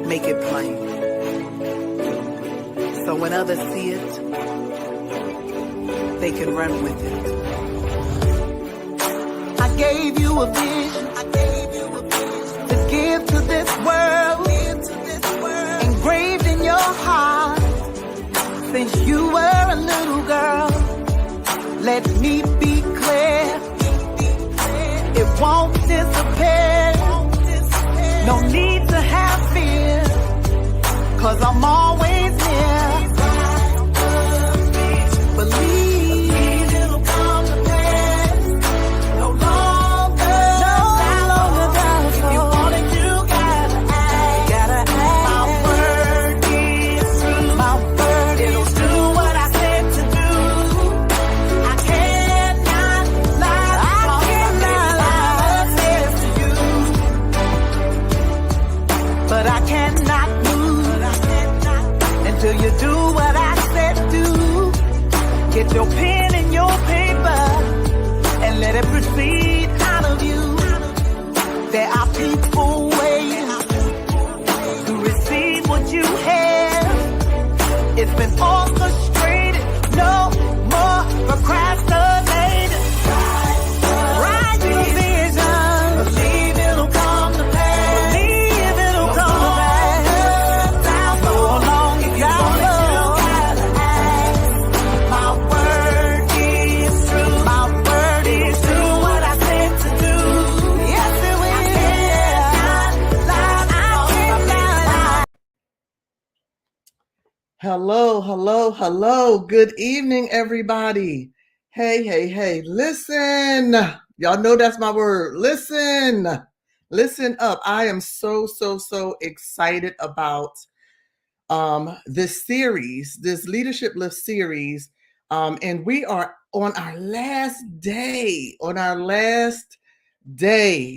make it plain. So when others see it, they can run with it. I gave you a vision to give to this world, engraved in your heart since you were a little girl. Let me be clear, it won't disappear. No need to have fear, 'cause I'm always here. Believe it'll come to pass. No longer doubt. If you want it, you gotta act. My word is true. My word is do what I said to do. I cannot lie. I cannot lie. But I cannot move until you do what I said do. Get your pen and your paper and let it proceed out of you. There are people waiting to receive what you have. It's been orchestrated. No more procrastinating. Write your vision. Believe it'll come to pass. Believe it'll come to pass. So long as you gotta act. My word is true. My word is true. What I said to do. Yes, it will. I cannot lie. Hello. Good evening, everybody. Hey. Listen. Y'all know that's my word. Listen up. I am so excited about this series, this Leadership Lift series. And we are on our last day,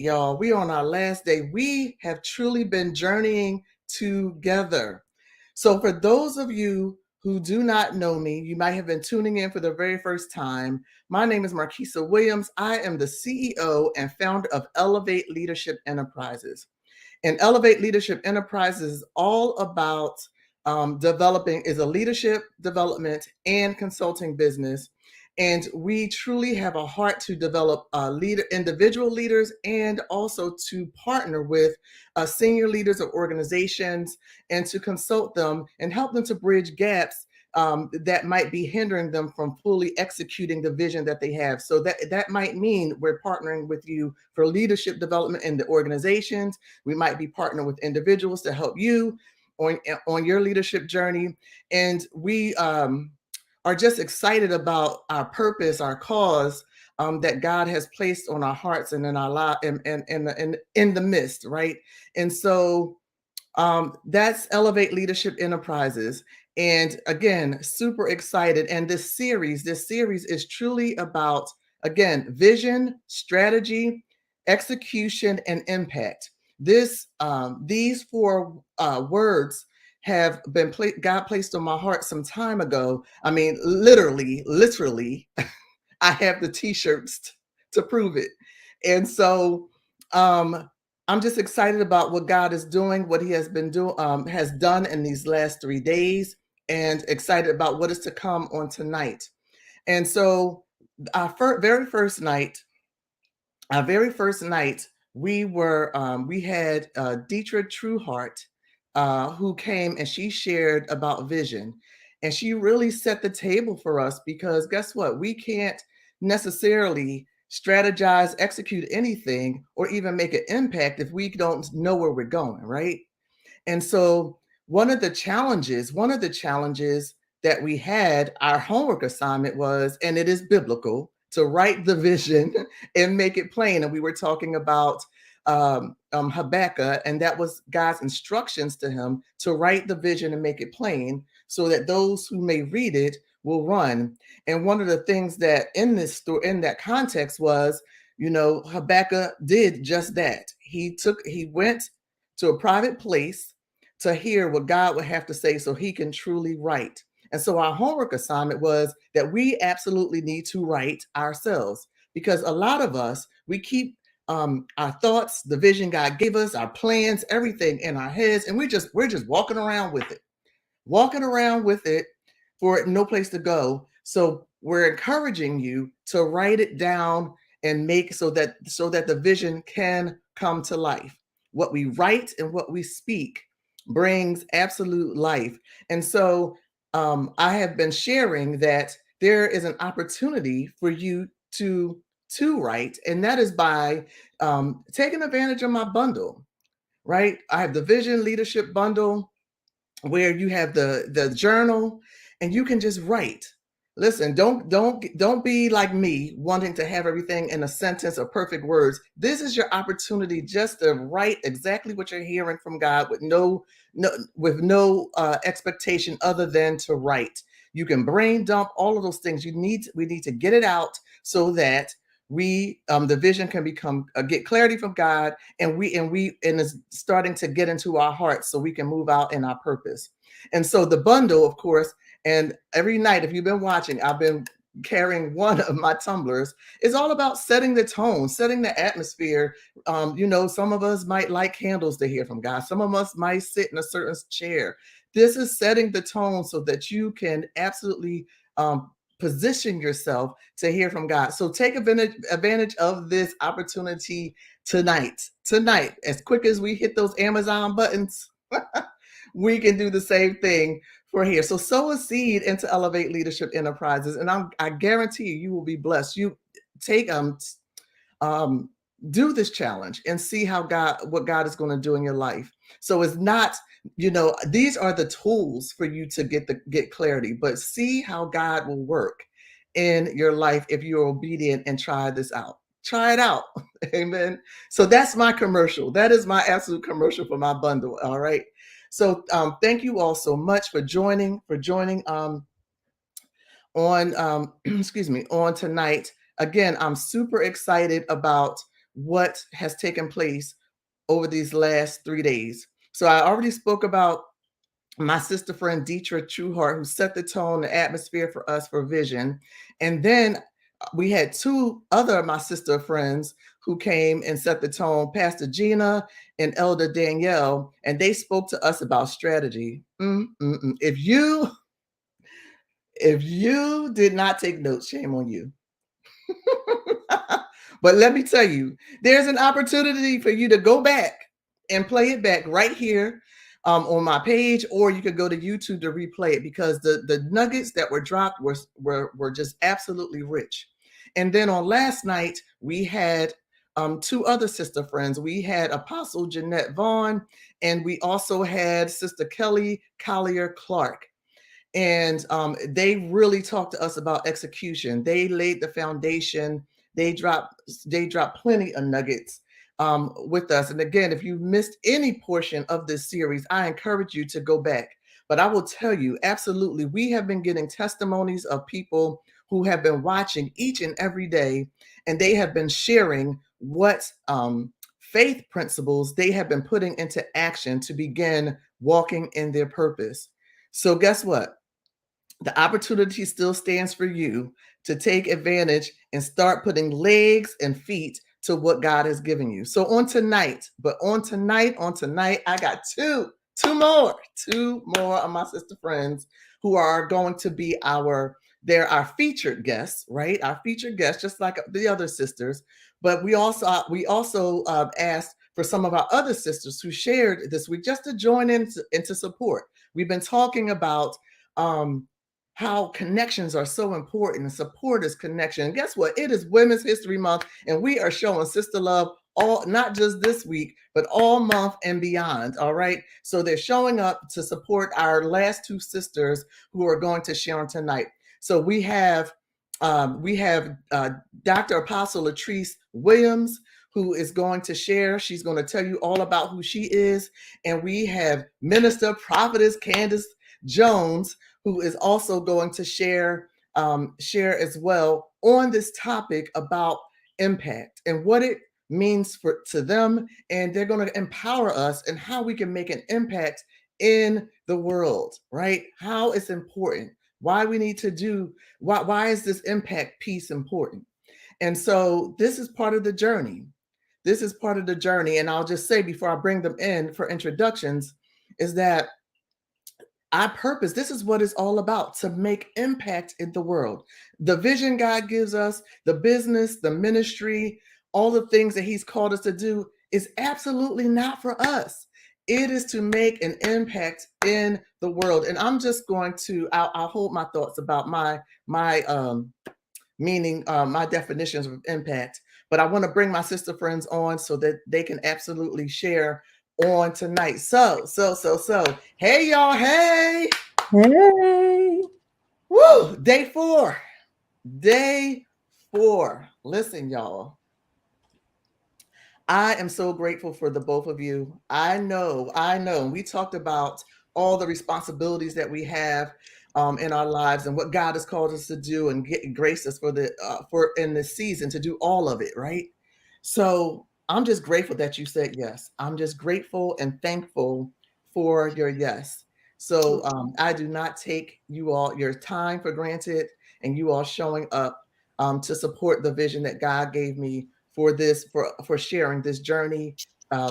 y'all. We on our last day. We have truly been journeying together. So for those of you who do not know me, you might have been tuning in for the very first time. My name is Marquisa Williams. I am the CEO and founder of Elevate Leadership Enterprises. And Elevate Leadership Enterprises is all about is a leadership development and consulting business. And we truly have a heart to develop individual leaders and also to partner with senior leaders of organizations and to consult them and help them to bridge gaps that might be hindering them from fully executing the vision that they have. So that might mean we're partnering with you for leadership development in the organizations. We might be partnering with individuals to help you on your leadership journey. And we are just excited about our purpose, our cause that God has placed on our hearts and in our life in the midst, right? And so that's Elevate Leadership Enterprises. And again, super excited. And this series is truly about, again, vision, strategy, execution, and impact. These four words have been God placed on my heart some time ago. I mean, literally, I have the t-shirts to prove it. And so I'm just excited about what God is doing, what he has done in these last 3 days, and excited about what is to come on tonight. And so our very first night, we had Deetra Trueheart, who came and she shared about vision. And she really set the table for us, because guess what? We can't necessarily strategize, execute anything, or even make an impact if we don't know where we're going, right? And so one of the challenges that we had, our homework assignment was, and it is biblical, to write the vision and make it plain. And we were talking about Habakkuk, and that was God's instructions to him to write the vision and make it plain so that those who may read it will run. And one of the things that in that context was, Habakkuk did just that. He went to a private place to hear what God would have to say so he can truly write. And so our homework assignment was that we absolutely need to write ourselves, because a lot of us, we keep our thoughts, the vision God gave us, our plans, everything in our heads, and we're just walking around with it for no place to go. So we're encouraging you to write it down and make so that the vision can come to life. What we write and what we speak brings absolute life. And so I have been sharing that there is an opportunity for you to write, and that is by taking advantage of my bundle. Right, I have the Vision Leadership Bundle where you have the journal and you can just write. Listen, don't be like me wanting to have everything in a sentence or perfect words. This is your opportunity just to write exactly what you're hearing from God with no expectation other than to write. You can brain dump all of those things. We need to get it out so that the vision can become get clarity from God, and it's starting to get into our hearts so we can move out in our purpose. And so the bundle, of course, and every night, if you've been watching, I've been carrying one of my tumblers. It's all about setting the tone, setting the atmosphere. Some of us might like candles to hear from God. Some of us might sit in a certain chair. This is setting the tone so that you can absolutely position yourself to hear from God. So take advantage of this opportunity tonight. As quick as we hit those Amazon buttons, we can do the same thing for here. So sow a seed into Elevate Leadership Enterprises, and I guarantee you will be blessed. You take do this challenge and see what God is going to do in your life. So it's not, these are the tools for you to get clarity, but see how God will work in your life if you're obedient and try this out. Try it out. Amen. So that's my commercial. That is my absolute commercial for my bundle. All right. So thank you all so much for joining on excuse me, on tonight. Again, I'm super excited about what has taken place over these last 3 days. So I already spoke about my sister friend Deetra Trueheart, who set the tone, the atmosphere for us for vision. And then we had two other of my sister friends who came and set the tone, Pastor Gina and Elder Danielle, and they spoke to us about strategy. If you did not take notes, shame on you. But let me tell you, there's an opportunity for you to go back and play it back right here on my page, or you could go to YouTube to replay it, because the nuggets that were dropped were just absolutely rich. And then on last night, we had two other sister friends. We had Apostle Jeanette Vaughn, and we also had Sister Kelly Collier Clark. And they really talked to us about execution. They laid the foundation. They dropped plenty of nuggets with us. And again, if you've missed any portion of this series, I encourage you to go back. But I will tell you, absolutely, we have been getting testimonies of people who have been watching each and every day, and they have been sharing what faith principles they have been putting into action to begin walking in their purpose. So guess what? The opportunity still stands for you to take advantage and start putting legs and feet to what God has given you. So on tonight, I got two more of my sister friends who are going to be our featured guests, right? Our featured guests, just like the other sisters. But we also asked for some of our other sisters who shared this week just to join in to support. We've been talking about how connections are so important, and support is connection. And guess what? It is Women's History Month, and we are showing sister love not just this week, but all month and beyond. All right. So they're showing up to support our last two sisters who are going to share on tonight. So we have Dr. Apostle Latrice Williams, who is going to share. She's going to tell you all about who she is. And we have Minister Prophetess Candace Jones, who is also going to share as well on this topic about impact and what it means to them. And they're going to empower us and how we can make an impact in the world, right? How it's important, why we need to why is this impact piece important? And so this is part of the journey. This is part of the journey. And I'll just say before I bring them in for introductions, is that our purpose, this is what it's all about, to make impact in the world. The vision God gives us, the business, the ministry, all the things that He's called us to do is absolutely not for us. It is to make an impact in the world. And I'm just going to, I'll hold my thoughts about my meaning, my definitions of impact. But I want to bring my sister friends on so that they can absolutely share on tonight. So, hey y'all, hey. Hey. Woo, day 4. Listen, y'all. I am so grateful for the both of you. I know. We talked about all the responsibilities that we have in our lives and what God has called us to do and graced us for in this season to do all of it, right? So I'm just grateful that you said yes. I'm just grateful and thankful for your yes. So I do not take your time for granted, and you all showing up to support the vision that God gave me for this, for sharing this journey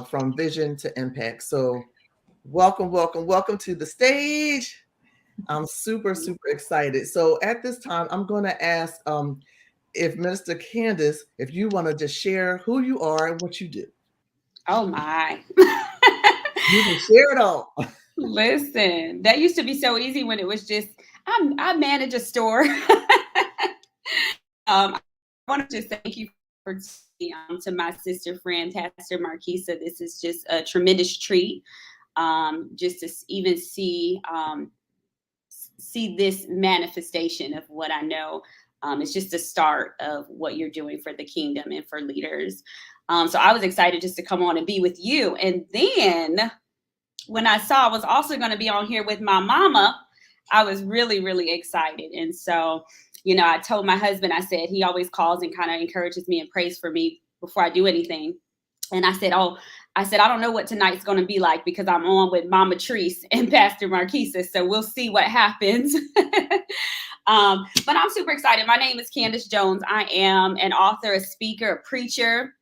from vision to impact. So welcome to the stage. I'm super excited. So at this time, I'm going to ask if Minister Candace, if you want to just share who you are and what you do. Oh my. You can share it all. Listen, that used to be so easy when it was just, I manage a store. I want to just thank you for to my sister friend, Pastor Marquisa. This is just a tremendous treat. Just to even see this manifestation of what I know. It's just the start of what you're doing for the kingdom and for leaders. So I was excited just to come on and be with you. And then when I saw I was also going to be on here with my mama, I was really, really excited. And so, I told my husband, I said, he always calls and kind of encourages me and prays for me before I do anything. And I said, I don't know what tonight's going to be like because I'm on with Mama Treese and Pastor Marquisa. So we'll see what happens. But I'm super excited. My name is Candace Jones. I am an author, a speaker, a preacher,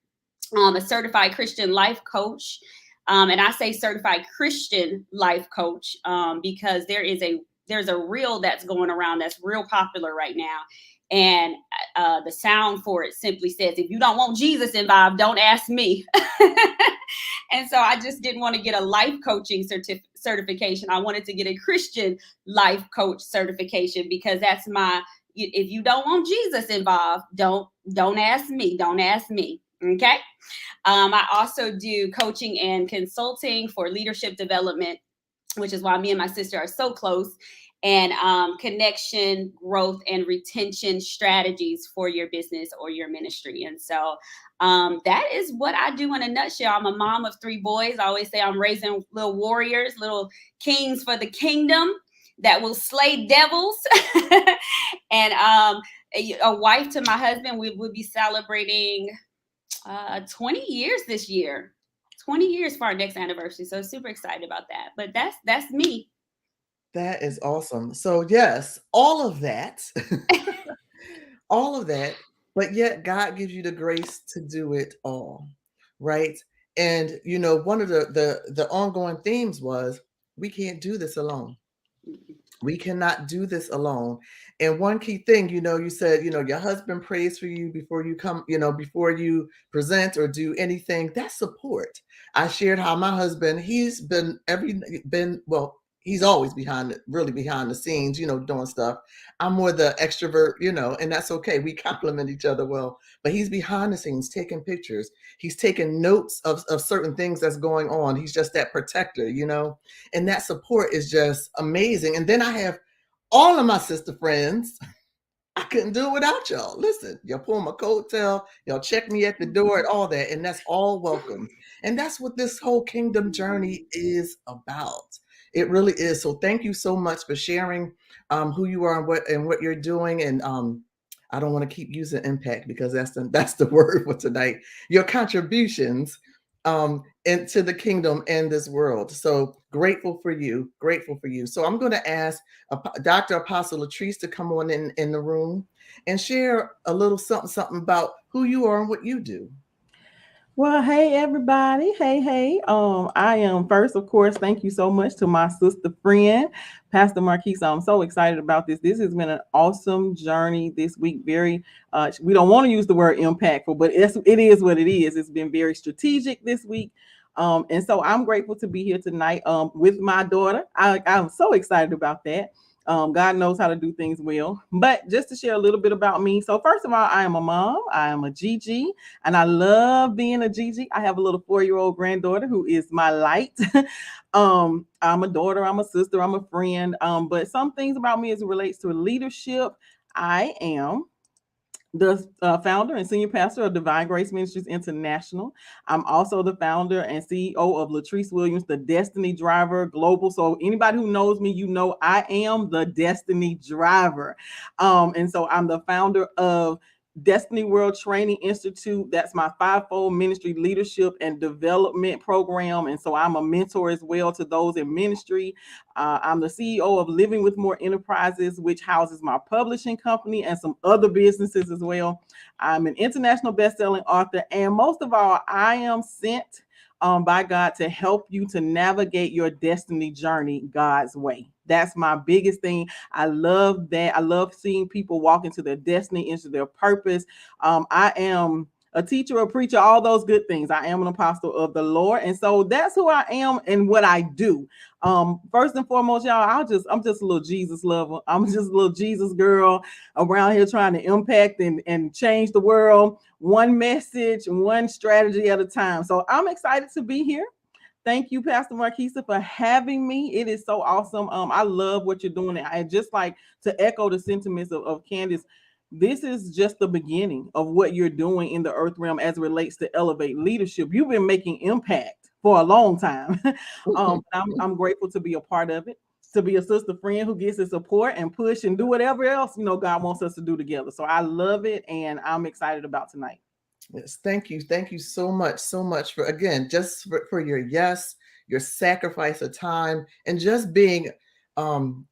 a certified Christian life coach. And I say certified Christian life coach because there's a reel that's going around that's real popular right now. And the sound for it simply says, if you don't want Jesus involved, don't ask me. And so I just didn't want to get a life coaching certification. I wanted to get a Christian life coach certification because that's if you don't want Jesus involved, don't ask me. Don't ask me. Okay. I also do coaching and consulting for leadership development, which is why me and my sister are so close, and connection, growth, and retention strategies for your business or your ministry. And so that is what I do in a nutshell. I'm a mom of 3 boys. I always say I'm raising little warriors, little kings for the kingdom that will slay devils. And a wife to my husband. We will be celebrating 20 years this year. 20 years for our next anniversary. So super excited about that. But that's me. That is awesome. So yes, all of that, but yet God gives you the grace to do it all, right? And one of the ongoing themes was we can't do this alone. We cannot do this alone. And one key thing, you said, your husband prays for you before you come, before you present or do anything. That's support. I shared how my husband, he's he's always really behind the scenes, doing stuff. I'm more the extrovert, and that's okay. We complement each other well, but he's behind the scenes taking pictures. He's taking notes of certain things that's going on. He's just that protector, and that support is just amazing. And then I have all of my sister friends. I couldn't do it without y'all. Listen, y'all pull my coattail, y'all check me at the door and all that, and that's all welcome. And that's what this whole kingdom journey is about. It really is. So thank you so much for sharing who you are and what you're doing. And I don't want to keep using impact because that's the word for tonight. Your contributions into the kingdom and this world. So grateful for you. So I'm going to ask Dr. Apostle Latrice to come on in the room and share a little something about who you are and what you do. Well, hey everybody. Hey. I am first, of course, thank you so much to my sister friend, Pastor Marquisa. I'm so excited about this. This has been an awesome journey this week. Very we don't want to use the word impactful, but it is what it is. It's been very strategic this week. And so I'm grateful to be here tonight with my daughter. I'm so excited about that. God knows how to do things well. But just to share a little bit about me. So, first of all, I am a mom. I am a Gigi, and I love being a Gigi. I have a little 4-year-old granddaughter who is my light. I'm a daughter, I'm a sister, I'm a friend. But some things about me as it relates to leadership, I am the founder and senior pastor of Divine Grace Ministries International. I'm also the founder and CEO of Latrice Williams, the Destiny Driver Global. So anybody who knows me, you know I am the Destiny Driver. And so I'm the founder of Destiny World Training Institute. That's my fivefold ministry leadership and development program. And so I'm a mentor as well to those in ministry. I'm the CEO of Living with More Enterprises, which houses my publishing company and some other businesses as well. I'm an international best-selling author. And most of all, I am sent by God to help you to navigate your destiny journey God's way. That's my biggest thing. I love that. I love seeing people walk into their destiny, into their purpose. I am a teacher, a preacher, all those good things. I am an apostle of the Lord. And so that's who I am and what I do. First and foremost, y'all, I'm just a little Jesus lover. I'm just a little Jesus girl around here trying to impact and change the world, one message, one strategy at a time. So I'm excited to be here. Thank you, Pastor Marquisa, for having me. It is so awesome. I love what you're doing. I just like to echo the sentiments of Candace. This is just the beginning of what you're doing in the earth realm as it relates to elevate leadership. You've been making impact for a long time. I'm grateful to be a part of it, to be a sister friend who gets the support and push and do whatever else, God wants us to do together. So I love it. And I'm excited about tonight. Yes, thank you. Thank you so much for, again, just for your yes, your sacrifice of time, and just being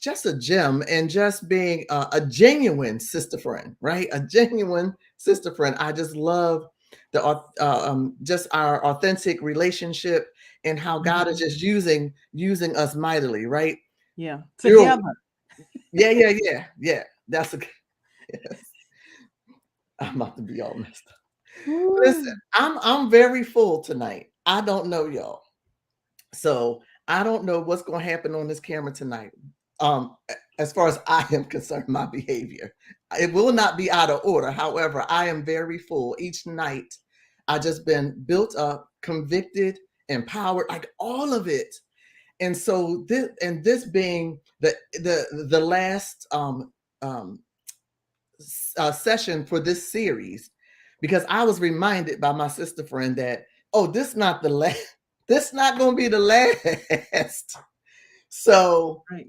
just a gem, and just being a genuine sister friend, right? A genuine sister friend. I just love the just our authentic relationship and how God is just using us mightily, right? Yeah. Together. Yeah. That's a yes. I'm about to be all messed up. Listen, I'm very full tonight. I don't know y'all. So I don't know what's going to happen on this camera tonight. As far as I am concerned, my behavior, it will not be out of order. However, I am very full each night. I just been built up, convicted, empowered, like all of it. And so this being the last session for this series, because I was reminded by my sister friend that, this not the last. This not going to be the last. So, right.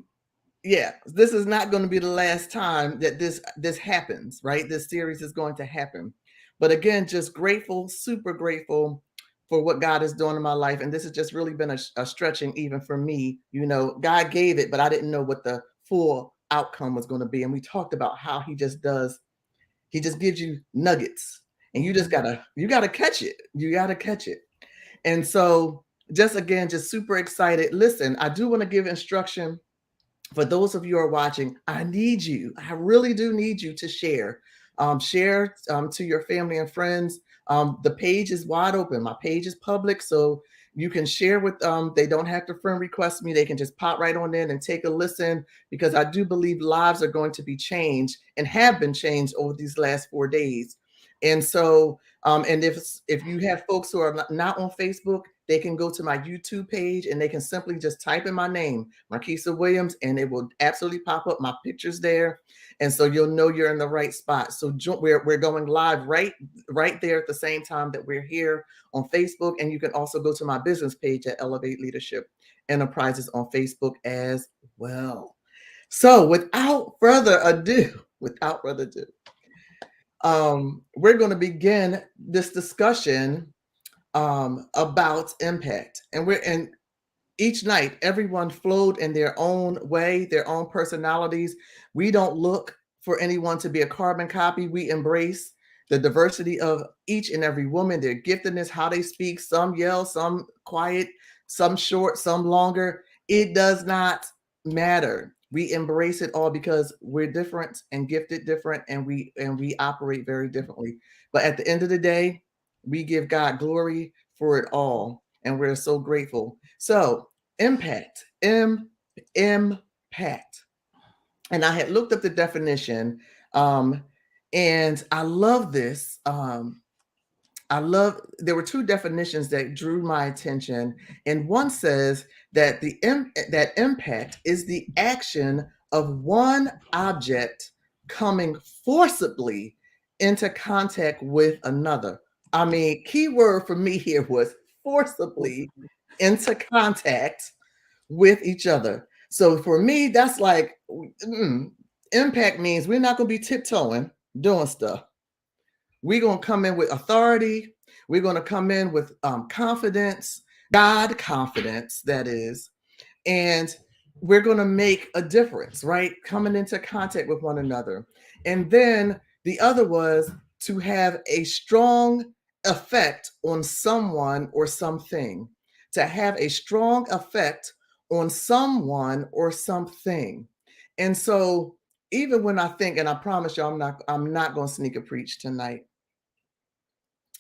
Yeah, this is not going to be the last time that this happens, right? This series is going to happen. But again, just grateful, super grateful for what God is doing in my life. And this has just really been a stretching even for me. God gave it, but I didn't know what the full outcome was going to be. And we talked about how he just gives you nuggets, and you gotta catch it. You gotta catch it. And so just super excited. Listen, I do want to give instruction for those of you who are watching. I really do need you to share to your family and friends. The page is wide open. My page is public, so you can share with they don't have to friend request me. They can just pop right on in and take a listen, because I do believe lives are going to be changed and have been changed over these last 4 days. And so, and if you have folks who are not on Facebook, they can go to my YouTube page and they can simply just type in my name, Marquisa Williams, and it will absolutely pop up my pictures there. And so you'll know you're in the right spot. So we're going live right there at the same time that we're here on Facebook. And you can also go to my business page at Elevate Leadership Enterprises on Facebook as well. So without further ado, we're going to begin this discussion about impact. And each night, everyone flowed in their own way, their own personalities. We don't look for anyone to be a carbon copy. We embrace the diversity of each and every woman, their giftedness, how they speak, some yell, some quiet, some short, some longer. It does not matter. We embrace it all because we're different and gifted different, and we operate very differently. But at the end of the day, we give God glory for it all, and we're so grateful. So impact, impact. And I had looked up the definition, and I love this. There were two definitions that drew my attention, and one says that that impact is the action of one object coming forcibly into contact with another. I mean, key word for me here was forcibly into contact with each other. So for me, that's like impact means we're not going to be tiptoeing doing stuff. We're going to come in with authority. We're going to come in with confidence, God confidence, that is, and we're going to make a difference, right? Coming into contact with one another. And then the other was to have a strong effect on someone or something, to have a strong effect on someone or something. And so even when I think, and I promise you, I'm not going to sneak a preach tonight,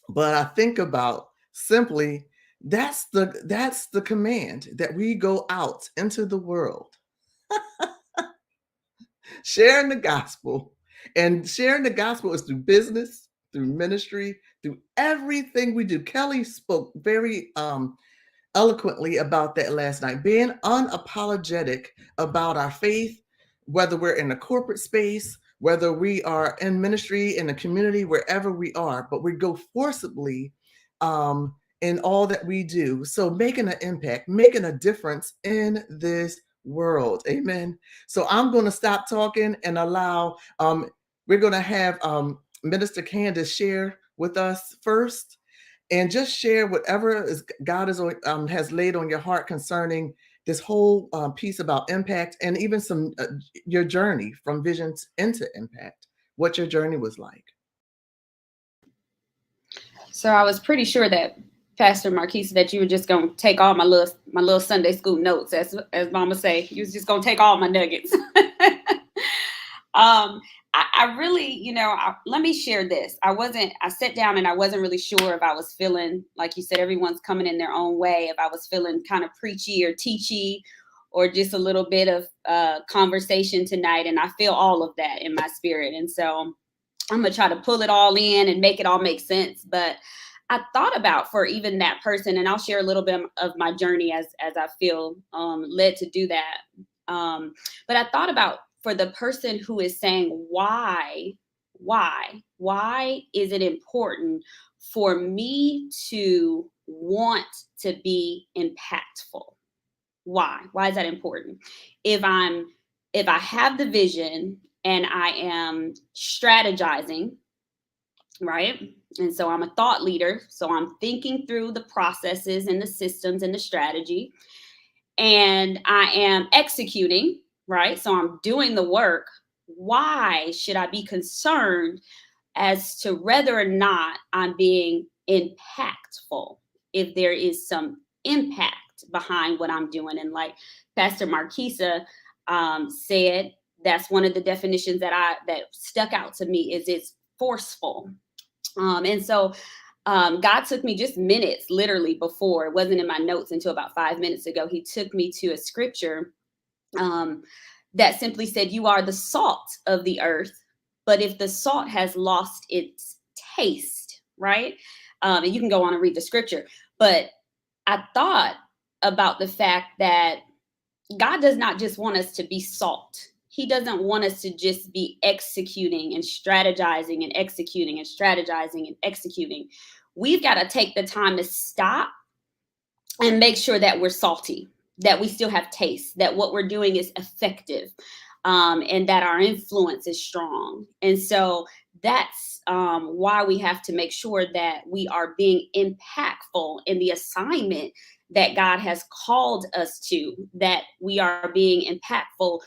but I think about simply that's the command, that we go out into the world sharing the gospel. And sharing the gospel is through business, through ministry, through everything we do. Kelly spoke very eloquently about that last night, being unapologetic about our faith, whether we're in a corporate space, whether we are in ministry, in the community, wherever we are, but we go forcibly in all that we do. So making an impact, making a difference in this world. Amen. So I'm going to stop talking and allow, we're going to have Minister Candace share with us first, and just share whatever God has laid on your heart concerning this whole piece about impact, and even some your journey from visions into impact, what your journey was like. So I was pretty sure that Pastor Marquise, that you were just gonna take all my little Sunday school notes, as Mama say. You was just gonna take all my nuggets. I really, let me share this. I sat down and I wasn't really sure if I was feeling, like you said, everyone's coming in their own way, if I was feeling kind of preachy or teachy, or just a little bit of conversation tonight. And I feel all of that in my spirit. And so I'm going to try to pull it all in and make it all make sense. But I thought about, for even that person, and I'll share a little bit of my journey as I feel led to do that. But I thought about, for the person who is saying, why is it important for me to want to be impactful? Why is that important? If I have the vision and I am strategizing, right? And so I'm a thought leader. So I'm thinking through the processes and the systems and the strategy, and I am executing, right? So I'm doing the work. Why should I be concerned as to whether or not I'm being impactful, if there is some impact behind what I'm doing? And like Pastor Marquisa said, that's one of the definitions that stuck out to me, is it's forceful. And so God took me just minutes, literally, before, it wasn't in my notes until about 5 minutes ago. He took me to a scripture that simply said, you are the salt of the earth, but if the salt has lost its taste, right? And you can go on and read the scripture. But I thought about the fact that God does not just want us to be salt. He doesn't want us to just be executing and strategizing and executing and strategizing and executing. We've got to take the time to stop and make sure that we're salty, that we still have taste, that what we're doing is effective, and that our influence is strong. And so that's why we have to make sure that we are being impactful in the assignment that God has called us to, that we are being impactful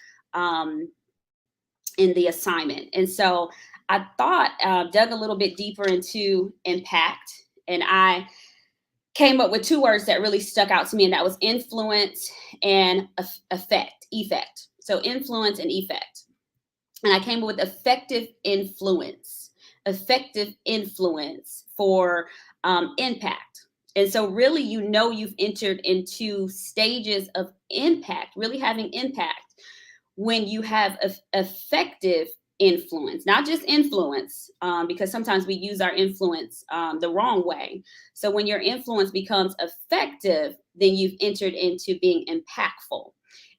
in the assignment. And so I thought, dug a little bit deeper into impact, and I came up with two words that really stuck out to me, and that was influence and effect. So influence and effect. And I came up with effective influence for impact. And so really, you've entered into stages of impact, really having impact, when you have effective influence, not just influence, because sometimes we use our influence the wrong way. So when your influence becomes effective, then you've entered into being impactful.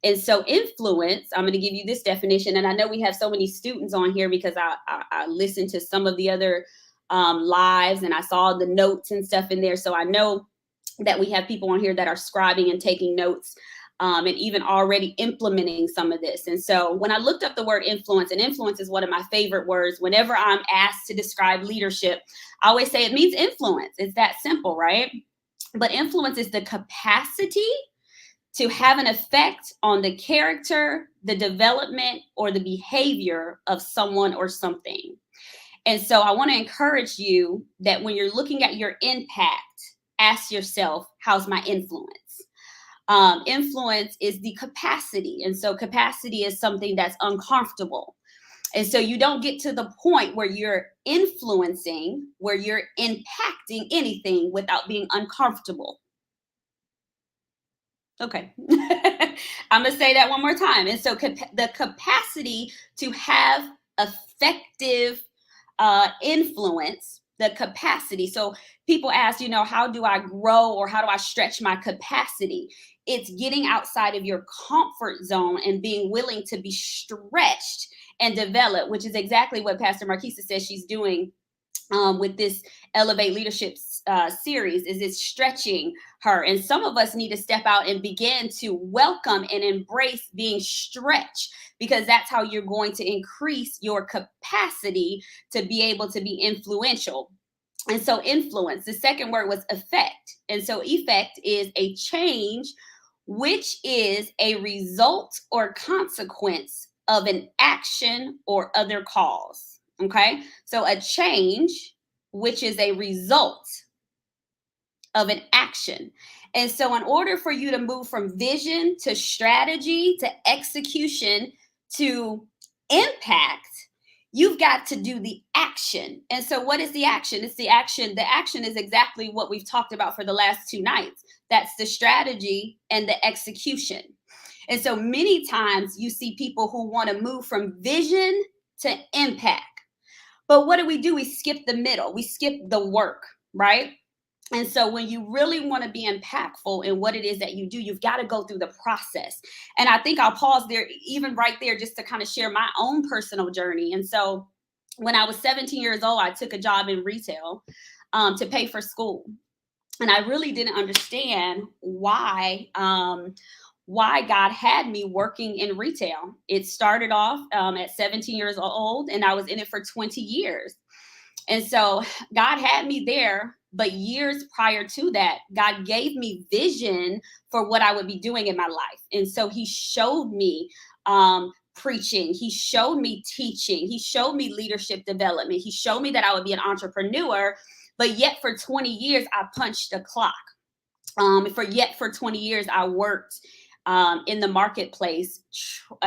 And so influence, I'm going to give you this definition. And I know we have so many students on here because I listened to some of the other lives, and I saw the notes and stuff in there. So I know that we have people on here that are scribing and taking notes, and even already implementing some of this. And so when I looked up the word influence, and influence is one of my favorite words, whenever I'm asked to describe leadership, I always say it means influence. It's that simple, right? But influence is the capacity to have an effect on the character, the development, or the behavior of someone or something. And so I want to encourage you that when you're looking at your impact, ask yourself, how's my influence? Influence is the capacity. And so capacity is something that's uncomfortable. And so you don't get to the point where you're influencing, where you're impacting anything without being uncomfortable. Okay. I'm going to say that one more time. And so the capacity to have effective influence, the capacity. So people ask, how do I grow, or how do I stretch my capacity? It's getting outside of your comfort zone and being willing to be stretched and develop, which is exactly what Pastor Marquisa says she's doing with this Elevate Leadership series. Is it's stretching her. And some of us need to step out and begin to welcome and embrace being stretched, because that's how you're going to increase your capacity to be able to be influential. And so influence, the second word was effect. And so effect is a change, which is a result or consequence of an action or other cause. Okay. So a change, which is a result of an action. And so in order for you to move from vision to strategy to execution to impact, you've got to do the action. And so what is the action? It's the action. The action is exactly what we've talked about for the last two nights. That's the strategy and the execution. And so many times you see people who want to move from vision to impact. But what do? We skip the middle. We skip the work, right? And so when you really want to be impactful in what it is that you do, you've got to go through the process. And I think I'll pause there, even right there, just to kind of share my own personal journey. And so when I was 17 years old, I took a job in retail to pay for school. And I really didn't understand why God had me working in retail. It started off at 17 years old, and I was in it for 20 years. And so God had me there. But years prior to that, God gave me vision for what I would be doing in my life. And so he showed me preaching. He showed me teaching. He showed me leadership development. He showed me that I would be an entrepreneur. But yet for 20 years, I punched a clock. For 20 years, I worked in the marketplace,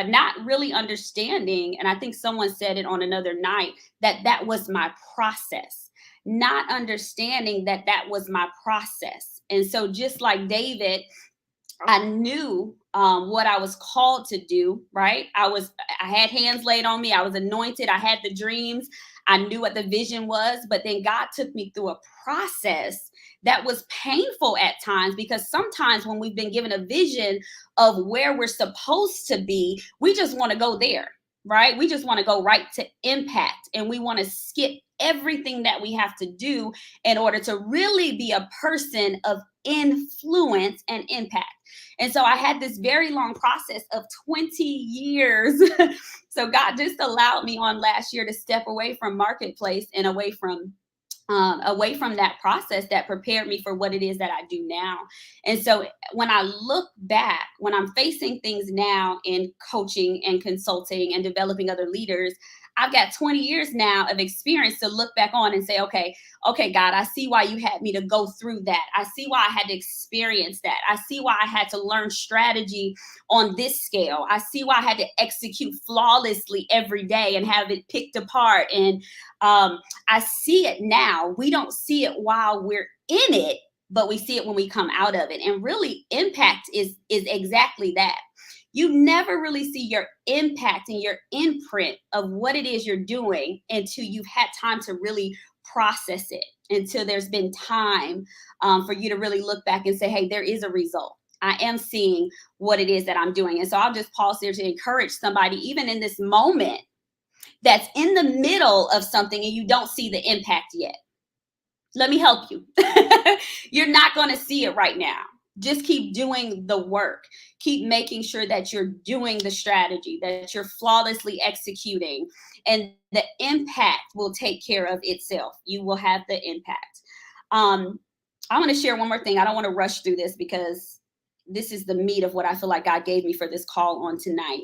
not really understanding. And I think someone said it on another night, that was my process. Not understanding that was my process. And so just like David, I knew what I was called to do, right? I had hands laid on me. I was anointed. I had the dreams. I knew what the vision was, but then God took me through a process that was painful at times, because sometimes when we've been given a vision of where we're supposed to be, we just want to go there, right? We just want to go right to impact, and we want to skip everything that we have to do in order to really be a person of influence and impact. And so I had this very long process of 20 years. So God just allowed me on last year to step away from marketplace and away from that process that prepared me for what it is that I do now. And so when I look back, when I'm facing things now in coaching and consulting and developing other leaders, I've got 20 years now of experience to look back on and say, okay, God, I see why you had me to go through that. I see why I had to experience that. I see why I had to learn strategy on this scale. I see why I had to execute flawlessly every day and have it picked apart. And I see it now. We don't see it while we're in it, but we see it when we come out of it. And really, impact is exactly that. You never really see your impact and your imprint of what it is you're doing until you've had time to really process it, until there's been time for you to really look back and say, hey, there is a result. I am seeing what it is that I'm doing. And so I'll just pause here to encourage somebody, even in this moment, that's in the middle of something and you don't see the impact yet. Let me help you. You're not going to see it right now. Just keep doing the work. Keep making sure that you're doing the strategy, that you're flawlessly executing, and the impact will take care of itself. You will have the impact. I want to share one more thing. I don't want to rush through this because this is the meat of what I feel like God gave me for this call on tonight.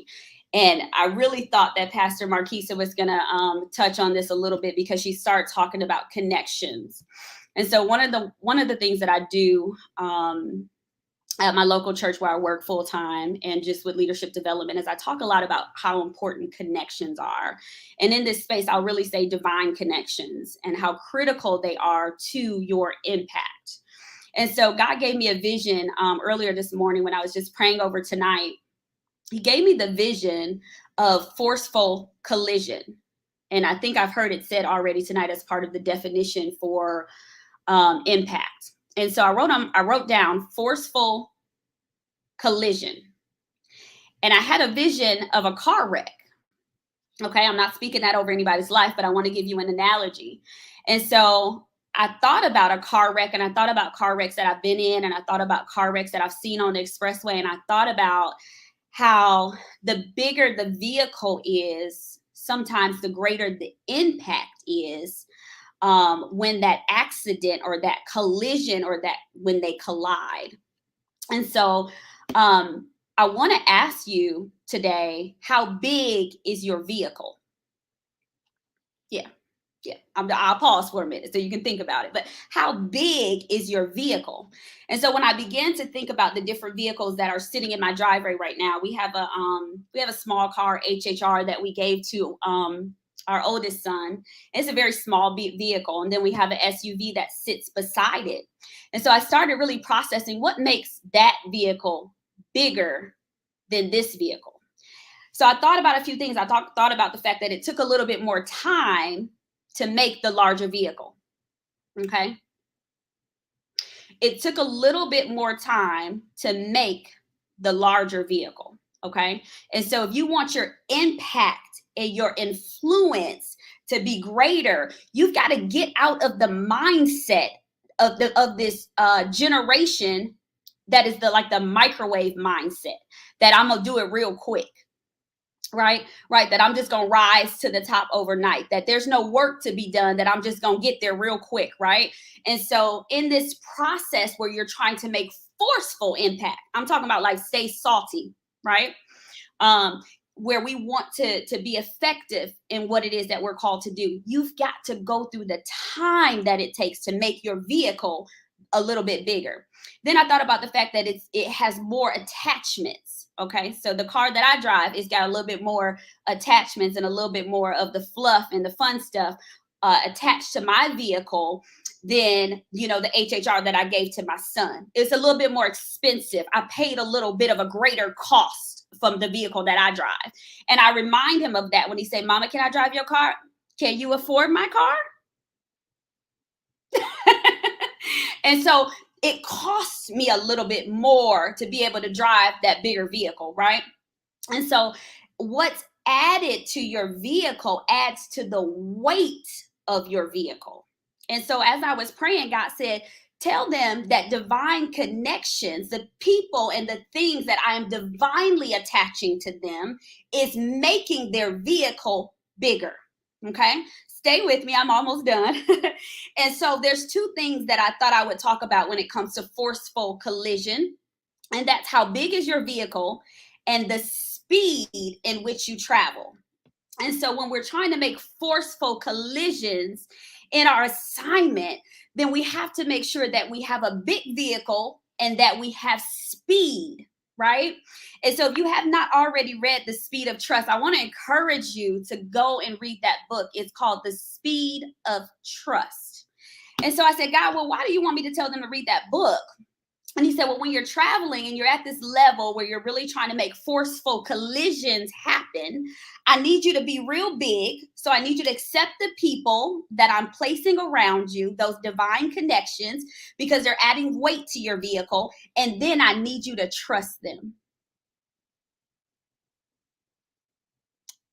And I really thought that Pastor Marquisa was going to touch on this a little bit because she started talking about connections. And so one of the things that I do at my local church where I work full time and just with leadership development is I talk a lot about how important connections are. And in this space, I'll really say divine connections and how critical they are to your impact. And so God gave me a vision earlier this morning when I was just praying over tonight. He gave me the vision of forceful collision. And I think I've heard it said already tonight as part of the definition for impact. And so I wrote down forceful collision. And I had a vision of a car wreck. Okay, I'm not speaking that over anybody's life, but I want to give you an analogy. And so I thought about a car wreck, and I thought about car wrecks that I've been in, and I thought about car wrecks that I've seen on the expressway, and I thought about how the bigger the vehicle is, sometimes the greater the impact is when that accident or that collision or that when they collide. And so I want to ask you today, how big is your vehicle? Yeah, I'll pause for a minute so you can think about it. But how big is your vehicle? And so when I began to think about the different vehicles that are sitting in my driveway right now, we have a small car HHR that we gave to our oldest son. It's a very small vehicle, and then we have an SUV that sits beside it. And so I started really processing what makes that vehicle bigger than this vehicle. So I thought about a few things. I thought about the fact that it took a little bit more time to make the larger vehicle. Okay. It took a little bit more time to make the larger vehicle. Okay. And so if you want your impact and your influence to be greater, you've got to get out of the mindset of this generation that is the microwave mindset, that I'm gonna do it real quick. Right. That I'm just going to rise to the top overnight, that there's no work to be done, that I'm just going to get there real quick. Right. And so in this process where you're trying to make forceful impact, I'm talking about like stay salty. Right. Where we want to be effective in what it is that we're called to do. You've got to go through the time that it takes to make your vehicle a little bit bigger. Then I thought about the fact that it has more attachments. Okay, so the car that I drive, it's got a little bit more attachments and a little bit more of the fluff and the fun stuff attached to my vehicle than, the HHR that I gave to my son. It's a little bit more expensive. I paid a little bit of a greater cost from the vehicle that I drive. And I remind him of that when he said, Mama, can I drive your car? Can you afford my car? And so it costs me a little bit more to be able to drive that bigger vehicle, right? And so what's added to your vehicle adds to the weight of your vehicle. And so as I was praying, God said, tell them that divine connections, the people and the things that I am divinely attaching to them, is making their vehicle bigger. Okay? Stay with me. I'm almost done. And so there's two things that I thought I would talk about when it comes to forceful collision. And that's how big is your vehicle and the speed in which you travel. And so when we're trying to make forceful collisions in our assignment, then we have to make sure that we have a big vehicle and that we have speed, right? And so if you have not already read The Speed of Trust, I want to encourage you to go and read that book. It's called The Speed of Trust. And so I said, God, well, why do you want me to tell them to read that book? And he said, well, when you're traveling and you're at this level where you're really trying to make forceful collisions happen, I need you to be real big. So I need you to accept the people that I'm placing around you, those divine connections, because they're adding weight to your vehicle. And then I need you to trust them.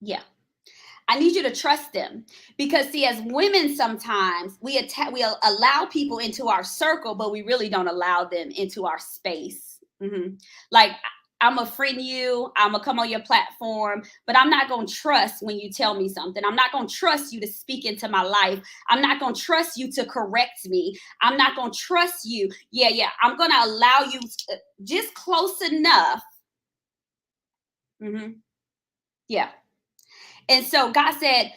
Yeah. I need you to trust them, because see, as women, sometimes we allow people into our circle, but we really don't allow them into our space. Like, I'm gonna friend you, I'm gonna come on your platform, but I'm not gonna trust when you tell me something. I'm not gonna trust you to speak into my life. I'm not gonna trust you to correct me. I'm not gonna trust you. Yeah. I'm gonna allow you just close enough. Yeah. And so God said,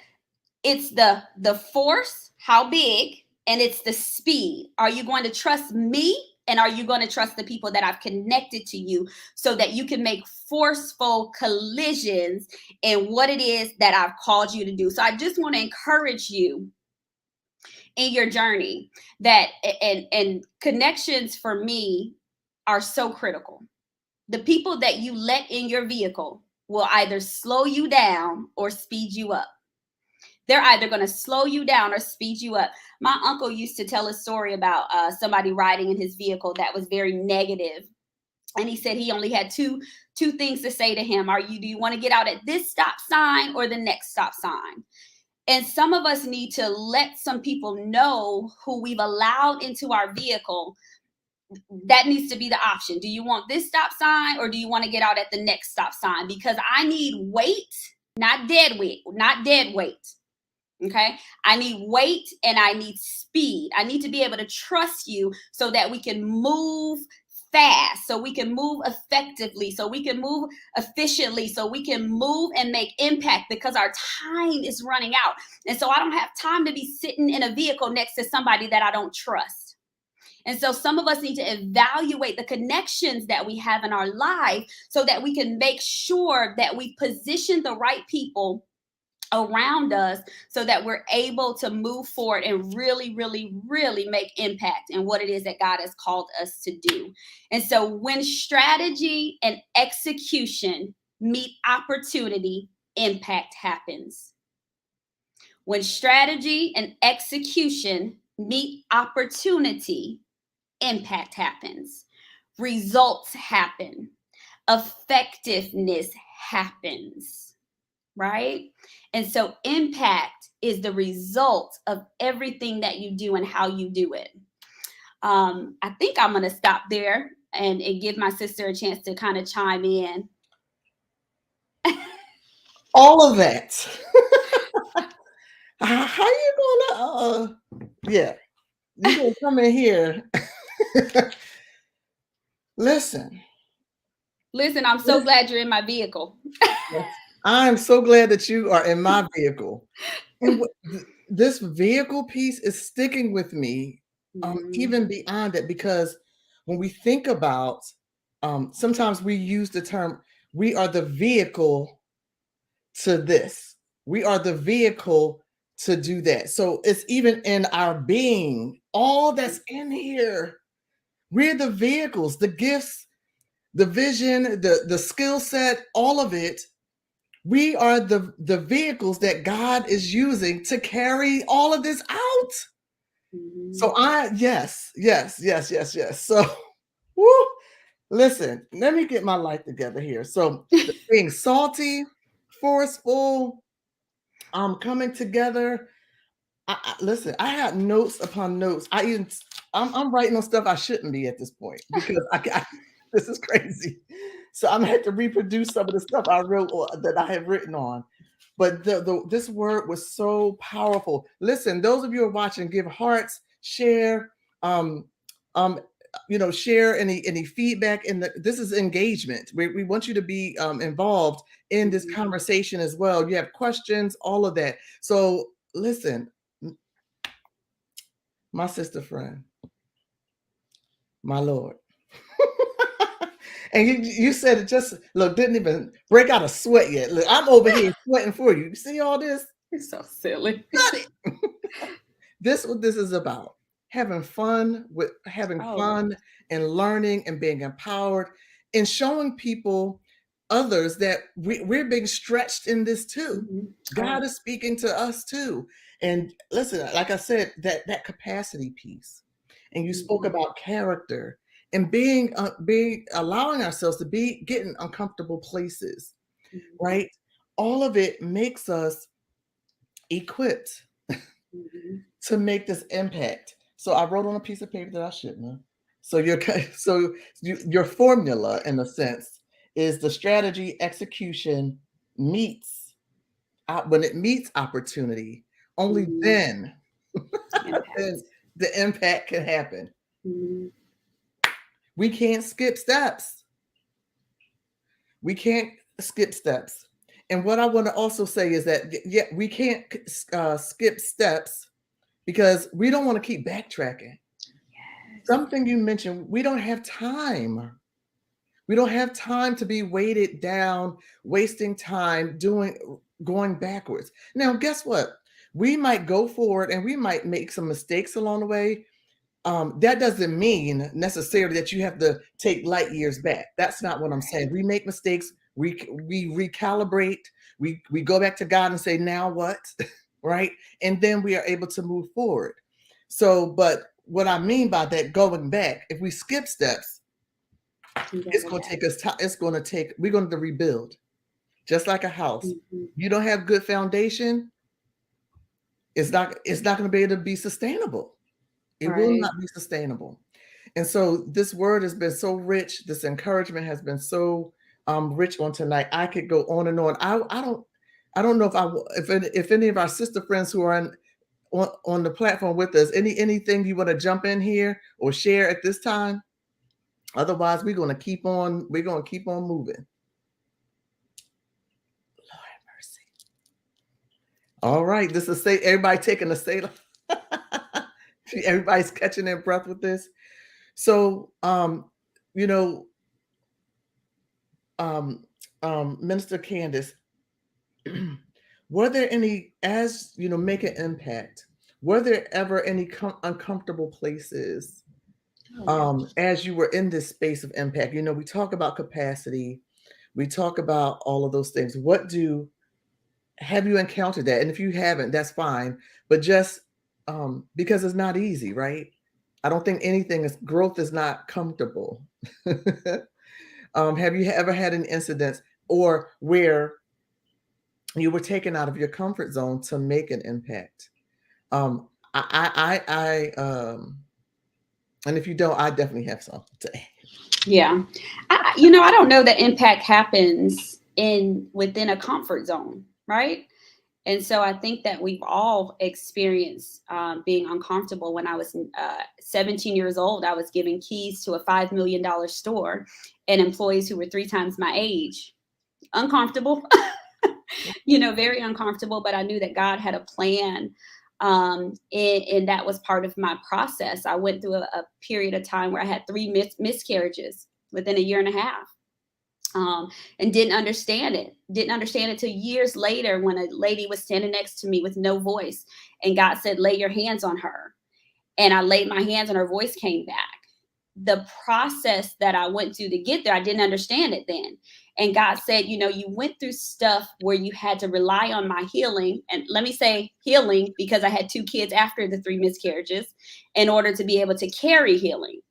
it's the force, how big, and it's the speed. Are you going to trust me? And are you going to trust the people that I've connected to you so that you can make forceful collisions in what it is that I've called you to do? So I just want to encourage you in your journey that, and connections for me are so critical. The people that you let in your vehicle will either slow you down or speed you up. They're either going to slow you down or speed you up. My uncle used to tell a story about somebody riding in his vehicle that was very negative. And he said he only had two things to say to him. Do you want to get out at this stop sign or the next stop sign? And some of us need to let some people know who we've allowed into our vehicle. That needs to be the option. Do you want this stop sign or do you want to get out at the next stop sign? Because I need weight, not dead weight, Okay. I need weight and I need speed. I need to be able to trust you so that we can move fast, so we can move effectively, so we can move efficiently, so we can move and make impact, because our time is running out. And so I don't have time to be sitting in a vehicle next to somebody that I don't trust. And so some of us need to evaluate the connections that we have in our life so that we can make sure that we position the right people around us so that we're able to move forward and really, really, really make impact in what it is that God has called us to do. And so when strategy and execution meet opportunity, impact happens. When strategy and execution meet opportunity, impact happens. Results happen. Effectiveness happens, right? And so impact is the result of everything that you do and how you do it. I think I'm going to stop there and give my sister a chance to kind of chime in. All of that. How you gonna yeah, you gonna come in here. Listen, I'm so glad you're in my vehicle. I'm so glad that you are in my vehicle. And this vehicle piece is sticking with me, even beyond it, because when we think about, sometimes we use the term, we are the vehicle to this. We are the vehicle to do that. So it's even in our being, all that's in here. We're the vehicles, the gifts, the vision, the skill set, all of it. We are the vehicles that God is using to carry all of this out. So yes. So, woo, listen, let me get my life together here. So being salty, forceful, coming together. Listen, I had notes upon notes. I'm writing on stuff I shouldn't be at this point, because this is crazy. So I'm gonna have to reproduce some of the stuff I wrote or that I have written on. But this word was so powerful. Listen, those of you who are watching, give hearts, share, share any feedback this is engagement. We want you to be involved in this conversation as well. You have questions, all of that. So listen, my sister friend, my Lord. And you said it just, look, didn't even break out a sweat yet. Look, I'm over here sweating for you. You see all this? You're so silly. This what this is about. Having fun and learning and being empowered and showing people, others, that we're being stretched in this too. God is speaking to us too. And listen, like I said, that capacity piece. And you spoke about character and being allowing ourselves to get in uncomfortable places, right? All of it makes us equipped to make this impact. So I wrote on a piece of paper that I shouldn't have. So your formula, in a sense, is the strategy execution meets when it meets opportunity. Only then the impact can happen. We can't skip steps. We can't skip steps. And what I want to also say is that, we can't skip steps because we don't want to keep backtracking. Yes. Something you mentioned, we don't have time. We don't have time to be weighted down, wasting time going backwards. Now, guess what? We might go forward and we might make some mistakes along the way. That doesn't mean necessarily that you have to take light years back. That's not what I'm saying. We make mistakes. We recalibrate. We go back to God and say, now what? Right? And then we are able to move forward. So, but what I mean by that, going back, if we skip steps, it's going to take us time. We're going to rebuild. Just like a house. You don't have good foundation, it's not going to be able to be sustainable. It will not be sustainable. And so this word has been so rich. This encouragement has been so rich on tonight. I could go on and on. I don't know if any of our sister friends who are on the platform with us, anything you want to jump in here or share at this time. Otherwise, we're going to keep on moving. Lord have mercy. All right. This is everybody taking a Selah. Everybody's catching their breath with this. So, Minister Candace, were there any, as make an impact, were there ever any uncomfortable places as you were in this space of impact? We talk about capacity, we talk about all of those things. Have you encountered that? And if you haven't, that's fine. But just because it's not easy, right? I don't think growth is not comfortable. Have you ever had an incident or where you were taken out of your comfort zone to make an impact? And if you don't, I definitely have something to add. Yeah. I don't know that impact happens within a comfort zone, right? And so I think that we've all experienced being uncomfortable. When I was 17 years old, I was giving keys to a $5 million store and employees who were 3 times my age. Uncomfortable, very uncomfortable. But I knew that God had a plan. And that was part of my process. I went through a period of time where I had 3 miscarriages within a year and a half. And didn't understand it till years later when a lady was standing next to me with no voice, and God said, lay your hands on her. And I laid my hands and her voice came back. The process that I went through to get there, I didn't understand it then. And God said, you went through stuff where you had to rely on my healing. And let me say healing, because I had 2 kids after the 3 miscarriages in order to be able to carry healing.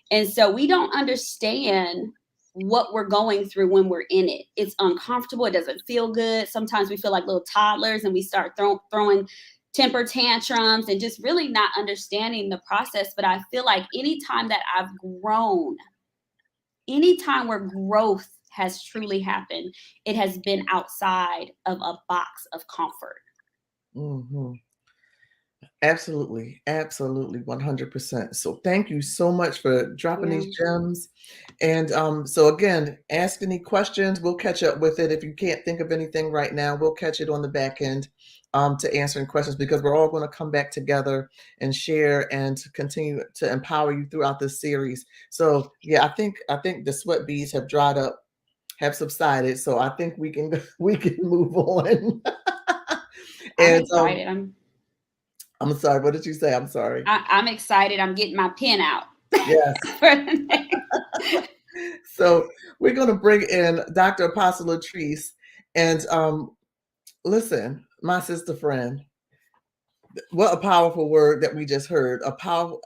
And so we don't understand what we're going through when we're in it. It's uncomfortable. It doesn't feel good. Sometimes we feel like little toddlers and we start throwing temper tantrums and just really not understanding the process. But I feel like anytime that I've grown, anytime where growth has truly happened, it has been outside of a box of comfort. Mm-hmm. Absolutely, absolutely, 100%. So thank you so much for dropping Yeah. these gems. And so again, ask any questions. We'll catch up with it. If you can't think of anything right now, we'll catch it on the back end to answering questions, because we're all going to come back together and share and to continue to empower you throughout this series. So yeah, I think the sweat beads have dried up, have subsided. So I think we can we can move on. I'm And excited. I'm sorry, what did you say? I'm sorry. I'm excited. I'm getting my pen out. Yes. For the next. So we're going to bring in Dr. Apostle Latrice. And listen, my sister friend, what a powerful word that we just heard.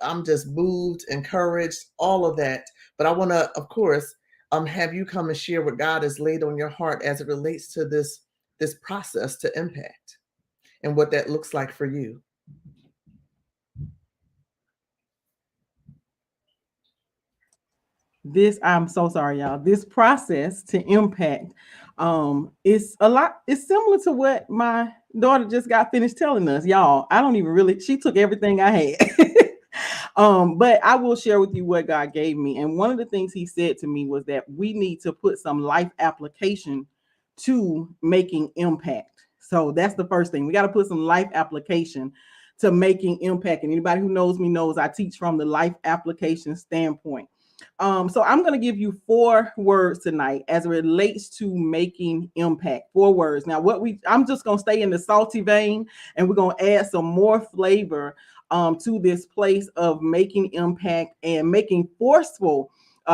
I'm just moved, encouraged, all of that. But I want to, of course, have you come and share what God has laid on your heart as it relates to this process to impact and what that looks like for you. I'm so sorry, y'all. This process to impact it's similar to what my daughter just got finished telling us, y'all. I don't even really, she took everything I had. But I will share with you what God gave me. And one of the things he said to me was that we need to put some life application to making impact. So that's the first thing. We got to put some life application to making impact. And anybody who knows me knows I teach from the life application standpoint. So I'm going to give you 4 words tonight as it relates to making impact. 4 words. Now, I'm just going to stay in the salty vein, and we're going to add some more flavor to this place of making impact and making forceful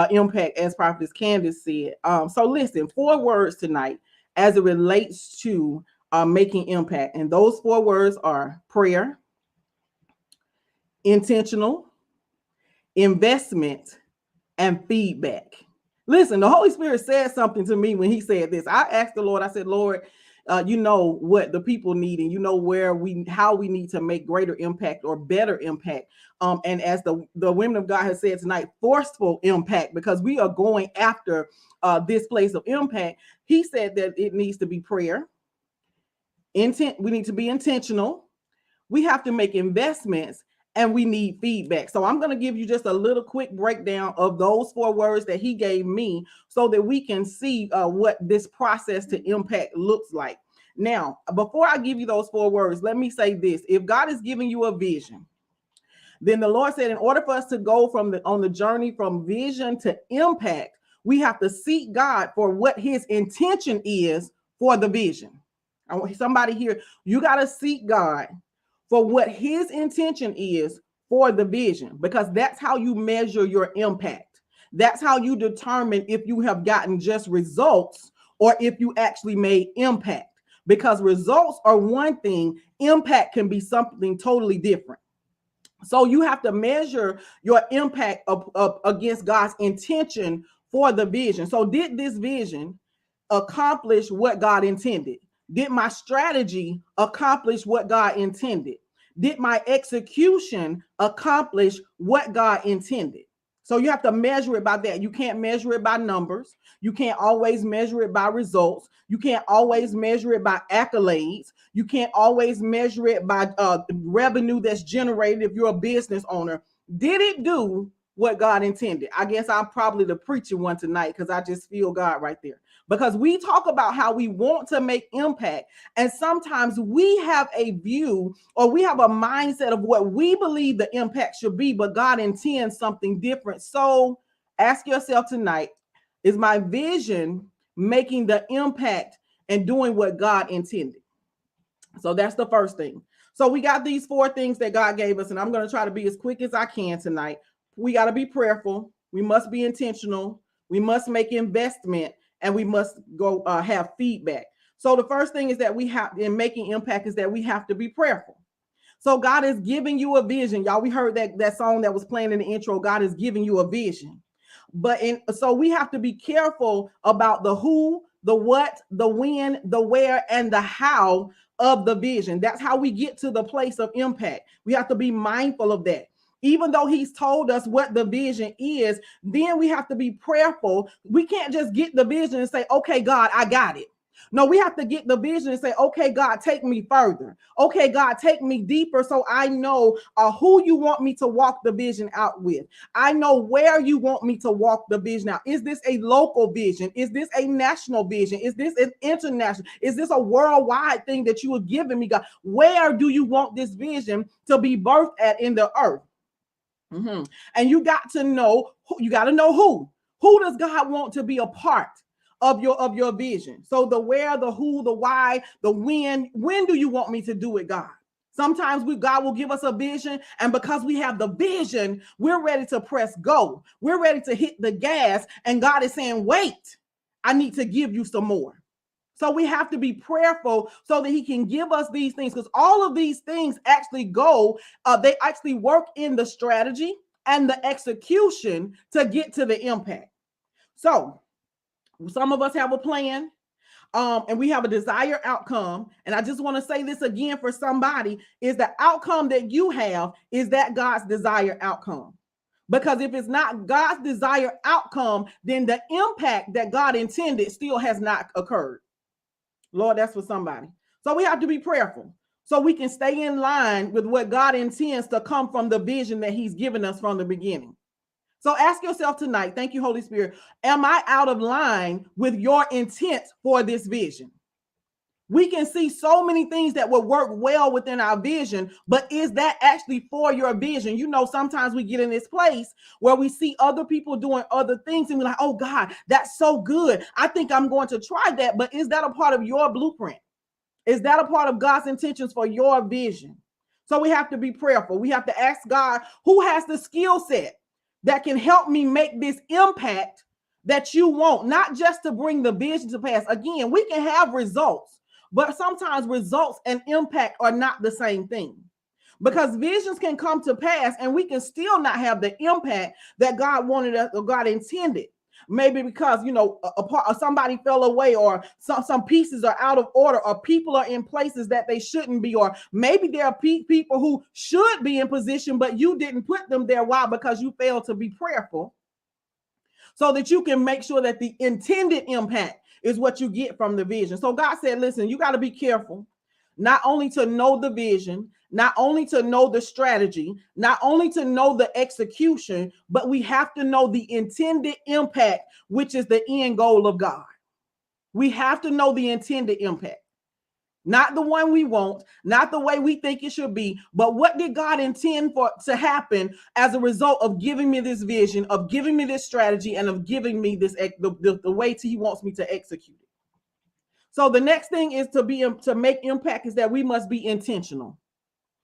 impact, as Prophetess Candace said. So listen, 4 words tonight as it relates to making impact. And those 4 words are prayer, intentional, investment, and feedback. Listen, the Holy Spirit said something to me when he said this. I asked the Lord, I said, Lord, you know what the people need, and you know how we need to make greater impact or better impact. And as the women of God has said tonight, forceful impact, because we are going after this place of impact. He said that it needs to be prayer. We need to be intentional. We have to make investments, and we need feedback. So I'm going to give you just a little quick breakdown of those 4 words that he gave me so that we can see what this process to impact looks like. Now, before I give you those 4 words, let me say this. If God is giving you a vision, then the Lord said in order for us to go on the journey from vision to impact, we have to seek God for what his intention is for the vision. I want somebody here, you got to seek God for what his intention is for the vision, because that's how you measure your impact. That's how you determine if you have gotten just results or if you actually made impact, because results are one thing, impact can be something totally different. So you have to measure your impact up against God's intention for the vision. So did this vision accomplish what God intended? Did my strategy accomplish what God intended? Did my execution accomplish what God intended? So you have to measure it by that. You can't measure it by numbers. You can't always measure it by results. You can't always measure it by accolades. You can't always measure it by revenue that's generated if you're a business owner. Did it do what God intended? I guess I'm probably the preacher one tonight, because I just feel God right there. Because we talk about how we want to make impact, and sometimes we have a view or we have a mindset of what we believe the impact should be, but God intends something different. So ask yourself tonight, is my vision making the impact and doing what God intended? So that's the first thing. So we got these 4 things that God gave us, and I'm going to try to be as quick as I can tonight. We got to be prayerful. We must be intentional. We must make investment, and we must go have feedback. So the first thing is that we have in making impact is that we have to be prayerful. So God is giving you a vision. Y'all, we heard that song that was playing in the intro. God is giving you a vision. So we have to be careful about the who, the what, the when, the where, and the how of the vision. That's how we get to the place of impact. We have to be mindful of that. Even though he's told us what the vision is, then we have to be prayerful. We can't just get the vision and say, okay, God, I got it. No, we have to get the vision and say, okay, God, take me further. Okay, God, take me deeper so I know who you want me to walk the vision out with. I know where you want me to walk the vision out. Is this a local vision? Is this a national vision? Is this an international? Is this a worldwide thing that you are giving me, God? Where do you want this vision to be birthed at in the earth? And you got to know who. Who does God want to be a part of your vision? So the where, the who, the why, the when do you want me to do it, God? Sometimes God will give us a vision, and because we have the vision, we're ready to press go. We're ready to hit the gas, and God is saying, wait, I need to give you some more. So we have to be prayerful so that he can give us these things, because all of these things actually they actually work in the strategy and the execution to get to the impact. So some of us have a plan, and we have a desired outcome. And I just want to say this again for somebody, is the outcome that you have, is that God's desired outcome? Because if it's not God's desired outcome, then the impact that God intended still has not occurred. Lord, that's for somebody. So we have to be prayerful so we can stay in line with what God intends to come from the vision that he's given us from the beginning. So ask yourself tonight, thank you, Holy Spirit, am I out of line with your intent for this vision? We can see so many things that will work well within our vision, but is that actually for your vision? You know, sometimes we get in this place where we see other people doing other things and we're like, oh God, that's so good. I think I'm going to try that. But is that a part of your blueprint? Is that a part of God's intentions for your vision? So we have to be prayerful. We have to ask God, who has the skill set that can help me make this impact that you want, not just to bring the vision to pass. Again, we can have results, but sometimes results and impact are not the same thing, because visions can come to pass and we can still not have the impact that God wanted us or God intended. Maybe because, you know, somebody fell away, or some pieces are out of order, or people are in places that they shouldn't be, or maybe there are people who should be in position, but you didn't put them there. Why? Because you failed to be prayerful so that you can make sure that the intended impact is what you get from the vision. So God said, listen, you got to be careful, not only to know the vision, not only to know the strategy, not only to know the execution, but we have to know the intended impact, which is the end goal of God. We have to know the intended impact, not the one we want, not the way we think it should be, but what did God intend for to happen as a result of giving me this vision, of giving me this strategy, and of giving me this the way he wants me to execute it. So the next thing is to make impact is that we must be intentional.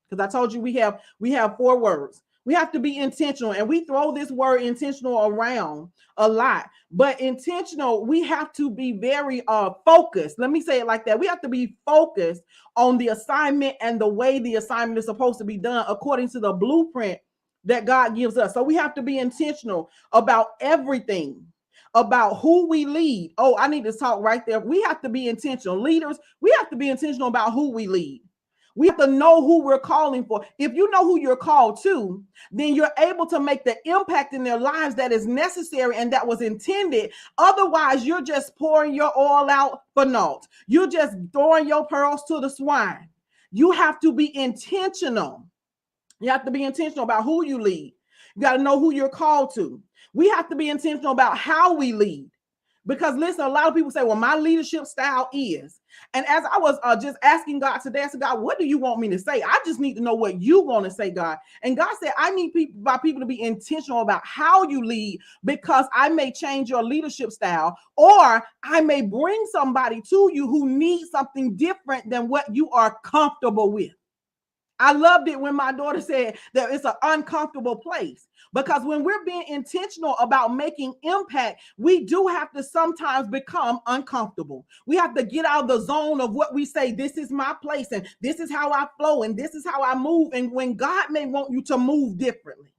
Because I told you we have 4 words. We have to be intentional, and we throw this word intentional around a lot. But intentional, we have to be very focused. Let me say it like that. We have to be focused on the assignment and the way the assignment is supposed to be done according to the blueprint that God gives us. So we have to be intentional about everything, about who we lead. Oh, I need to talk right there. We have to be intentional. Leaders, we have to be intentional about who we lead. We have to know who we're calling for. If you know who you're called to, then you're able to make the impact in their lives that is necessary and that was intended. Otherwise, you're just pouring your oil out for naught. You're just throwing your pearls to the swine. You have to be intentional. You have to be intentional about who you lead. You got to know who you're called to. We have to be intentional about how we lead. Because listen, a lot of people say, well, my leadership style is. And as I was just asking God today, I said, God, what do you want me to say? I just need to know what you want to say, God. And God said, I need people to be intentional about how you lead, because I may change your leadership style, or I may bring somebody to you who needs something different than what you are comfortable with. I loved it when my daughter said that it's an uncomfortable place, because when we're being intentional about making impact, we do have to sometimes become uncomfortable. We have to get out of the zone of what we say, this is my place and this is how I flow and this is how I move. And when God may want you to move differently,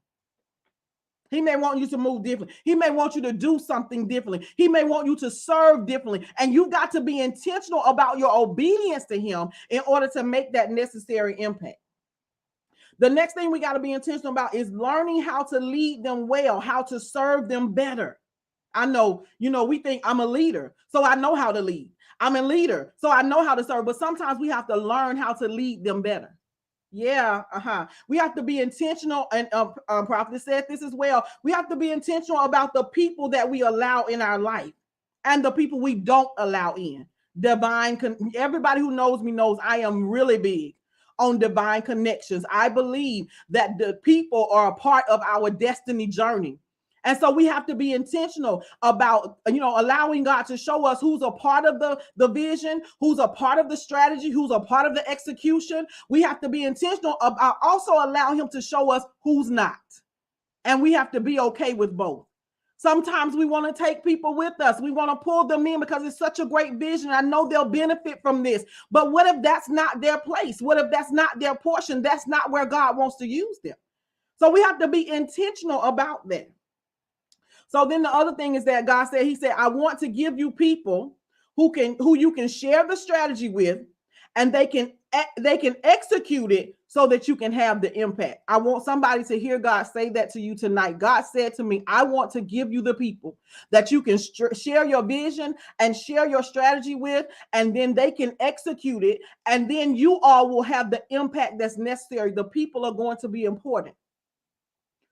he may want you to move differently. He may want you to do something differently. He may want you to serve differently. And you've got to be intentional about your obedience to him in order to make that necessary impact. The next thing we got to be intentional about is learning how to lead them well, how to serve them better. I know, we think I'm a leader, so I know how to lead. I'm a leader, so I know how to serve, but sometimes we have to learn how to lead them better. Yeah, we have to be intentional, and Prophet said this as well. We have to be intentional about the people that we allow in our life and the people we don't allow in. Everybody who knows me knows I am really big on divine connections. I believe that the people are a part of our destiny journey. And so we have to be intentional about, allowing God to show us who's a part of the vision, who's a part of the strategy, who's a part of the execution. We have to be intentional about also allowing him to show us who's not. And we have to be okay with both. Sometimes we want to take people with us. We want to pull them in because it's such a great vision. I know they'll benefit from this. But what if that's not their place? What if that's not their portion? That's not where God wants to use them. So we have to be intentional about that. So then the other thing is that God said, he said, I want to give you people who you can share the strategy with, and they can execute it so that you can have the impact. I want somebody to hear God say that to you tonight. God said to me, I want to give you the people that you can share your vision and share your strategy with, and then they can execute it. And then you all will have the impact that's necessary. The people are going to be important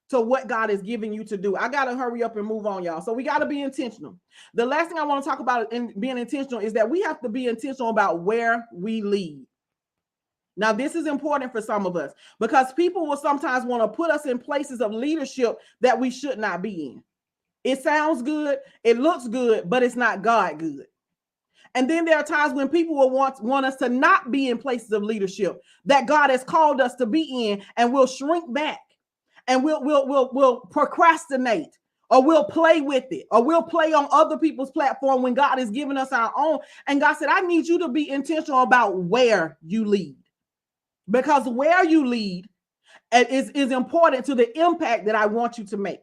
to what God is giving you to do. I got to hurry up and move on, y'all. So we got to be intentional. The last thing I want to talk about in being intentional is that we have to be intentional about where we lead. Now, this is important for some of us because people will sometimes want to put us in places of leadership that we should not be in. It sounds good, it looks good, but it's not God good. And then there are times when people will want us to not be in places of leadership that God has called us to be in, and we'll shrink back. And we'll procrastinate, or we'll play with it, or we'll play on other people's platform when God has given us our own. And God said, I need you to be intentional about where you lead, because where you lead is important to the impact that I want you to make.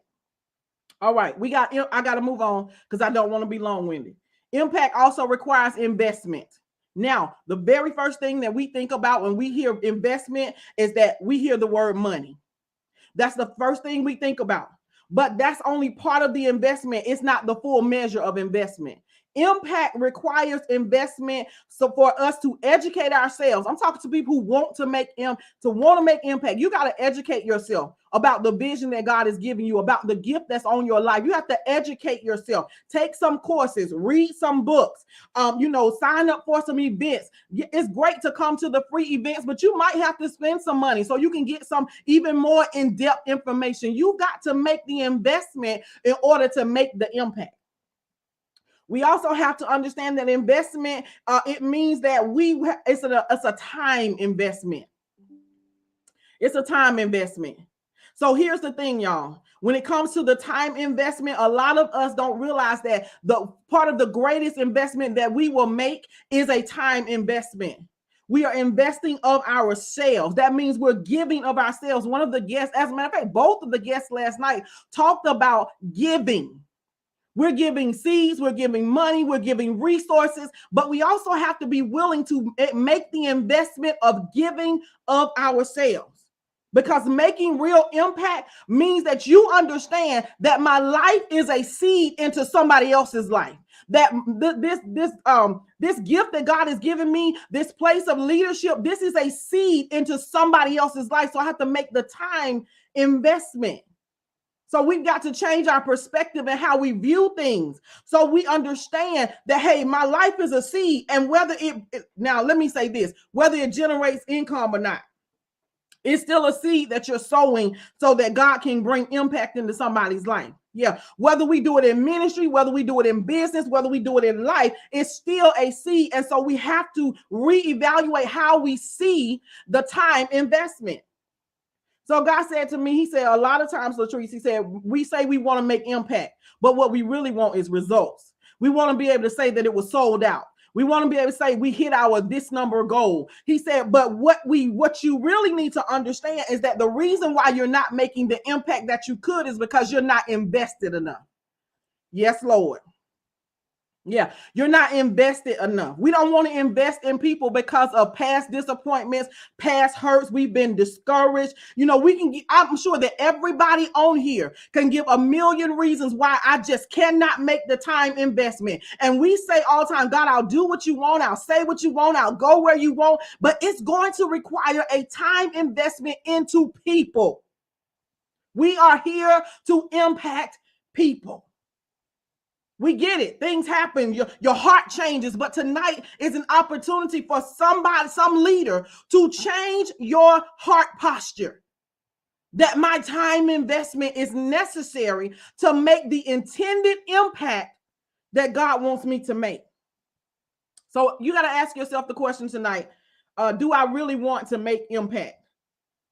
All right, I got to move on because I don't want to be long-winded. Impact also requires investment. Now, the very first thing that we think about when we hear investment is that we hear the word money. That's the first thing we think about. But that's only part of the investment. It's not the full measure of investment. Impact requires investment. So for us to educate ourselves, I'm talking to people who want to make impact. You got to educate yourself about the vision that God is giving you, about the gift that's on your life. You have to educate yourself. Take some courses, read some books, sign up for some events. It's great to come to the free events, but you might have to spend some money so you can get some even more in-depth information. You got to make the investment in order to make the impact. We also have to understand that investment, it means that it's a time investment. It's a time investment. So here's the thing, y'all. When it comes to the time investment, a lot of us don't realize that the part of the greatest investment that we will make is a time investment. We are investing of ourselves. That means we're giving of ourselves. One of the guests, as a matter of fact, both of the guests last night talked about giving. We're giving seeds, we're giving money, we're giving resources, but we also have to be willing to make the investment of giving of ourselves. Because making real impact means that you understand that my life is a seed into somebody else's life. That this gift that God has given me, this place of leadership, this is a seed into somebody else's life. So I have to make the time investment. So we've got to change our perspective and how we view things. So we understand that, hey, my life is a seed. And now let me say this, whether it generates income or not, it's still a seed that you're sowing so that God can bring impact into somebody's life. Yeah. Whether we do it in ministry, whether we do it in business, whether we do it in life, it's still a seed. And so we have to reevaluate how we see the time investment. So God said to me, he said, a lot of times, Latrice, he said, we say we want to make impact, but what we really want is results. We want to be able to say that it was sold out. We want to be able to say we hit our this number goal. He said, but what you really need to understand is that the reason why you're not making the impact that you could is because you're not invested enough. Yes, Lord. Yeah, you're not invested enough. We don't want to invest in people because of past disappointments, past hurts. We've been discouraged. You know, we can get, I'm sure that everybody on here can give a million reasons why I just cannot make the time investment. And we say all the time, God, I'll do what you want. I'll say what you want. I'll go where you want. But it's going to require a time investment into people. We are here to impact people. We get it. Things happen. Your heart changes. But tonight is an opportunity for somebody, some leader, to change your heart posture. That my time investment is necessary to make the intended impact that God wants me to make. So you got to ask yourself the question tonight, do I really want to make impact?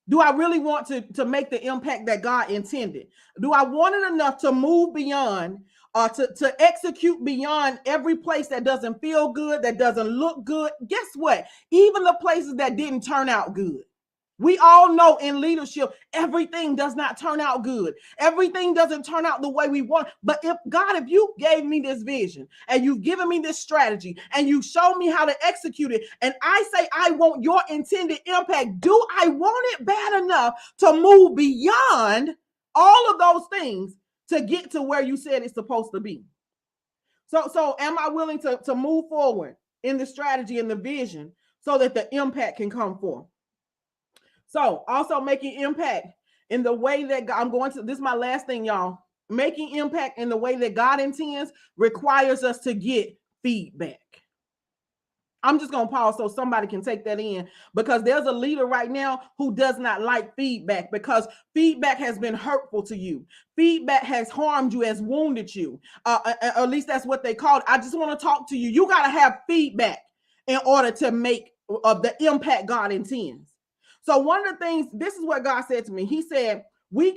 Do I really want to make the impact that God intended? Do I want it enough to move beyond, to execute beyond every place that doesn't feel good, that doesn't look good? Guess what? Even the places that didn't turn out good. We all know in leadership, everything does not turn out good. Everything doesn't turn out the way we want. But if you gave me this vision and you've given me this strategy and you show me how to execute it, and I say I want your intended impact, do I want it bad enough to move beyond all of those things to get to where you said it's supposed to be? So am I willing to move forward in the strategy and the vision so that the impact can come forth? So also making impact in the way that God, this is my last thing, y'all. Making impact in the way that God intends requires us to get feedback. I'm just going to pause so somebody can take that in, because there's a leader right now who does not like feedback, because feedback has been hurtful to you. Feedback has harmed you, has wounded you. At least that's what they call it. I just want to talk to you. You got to have feedback in order to make the impact God intends. So one of the things, this is what God said to me. He said, we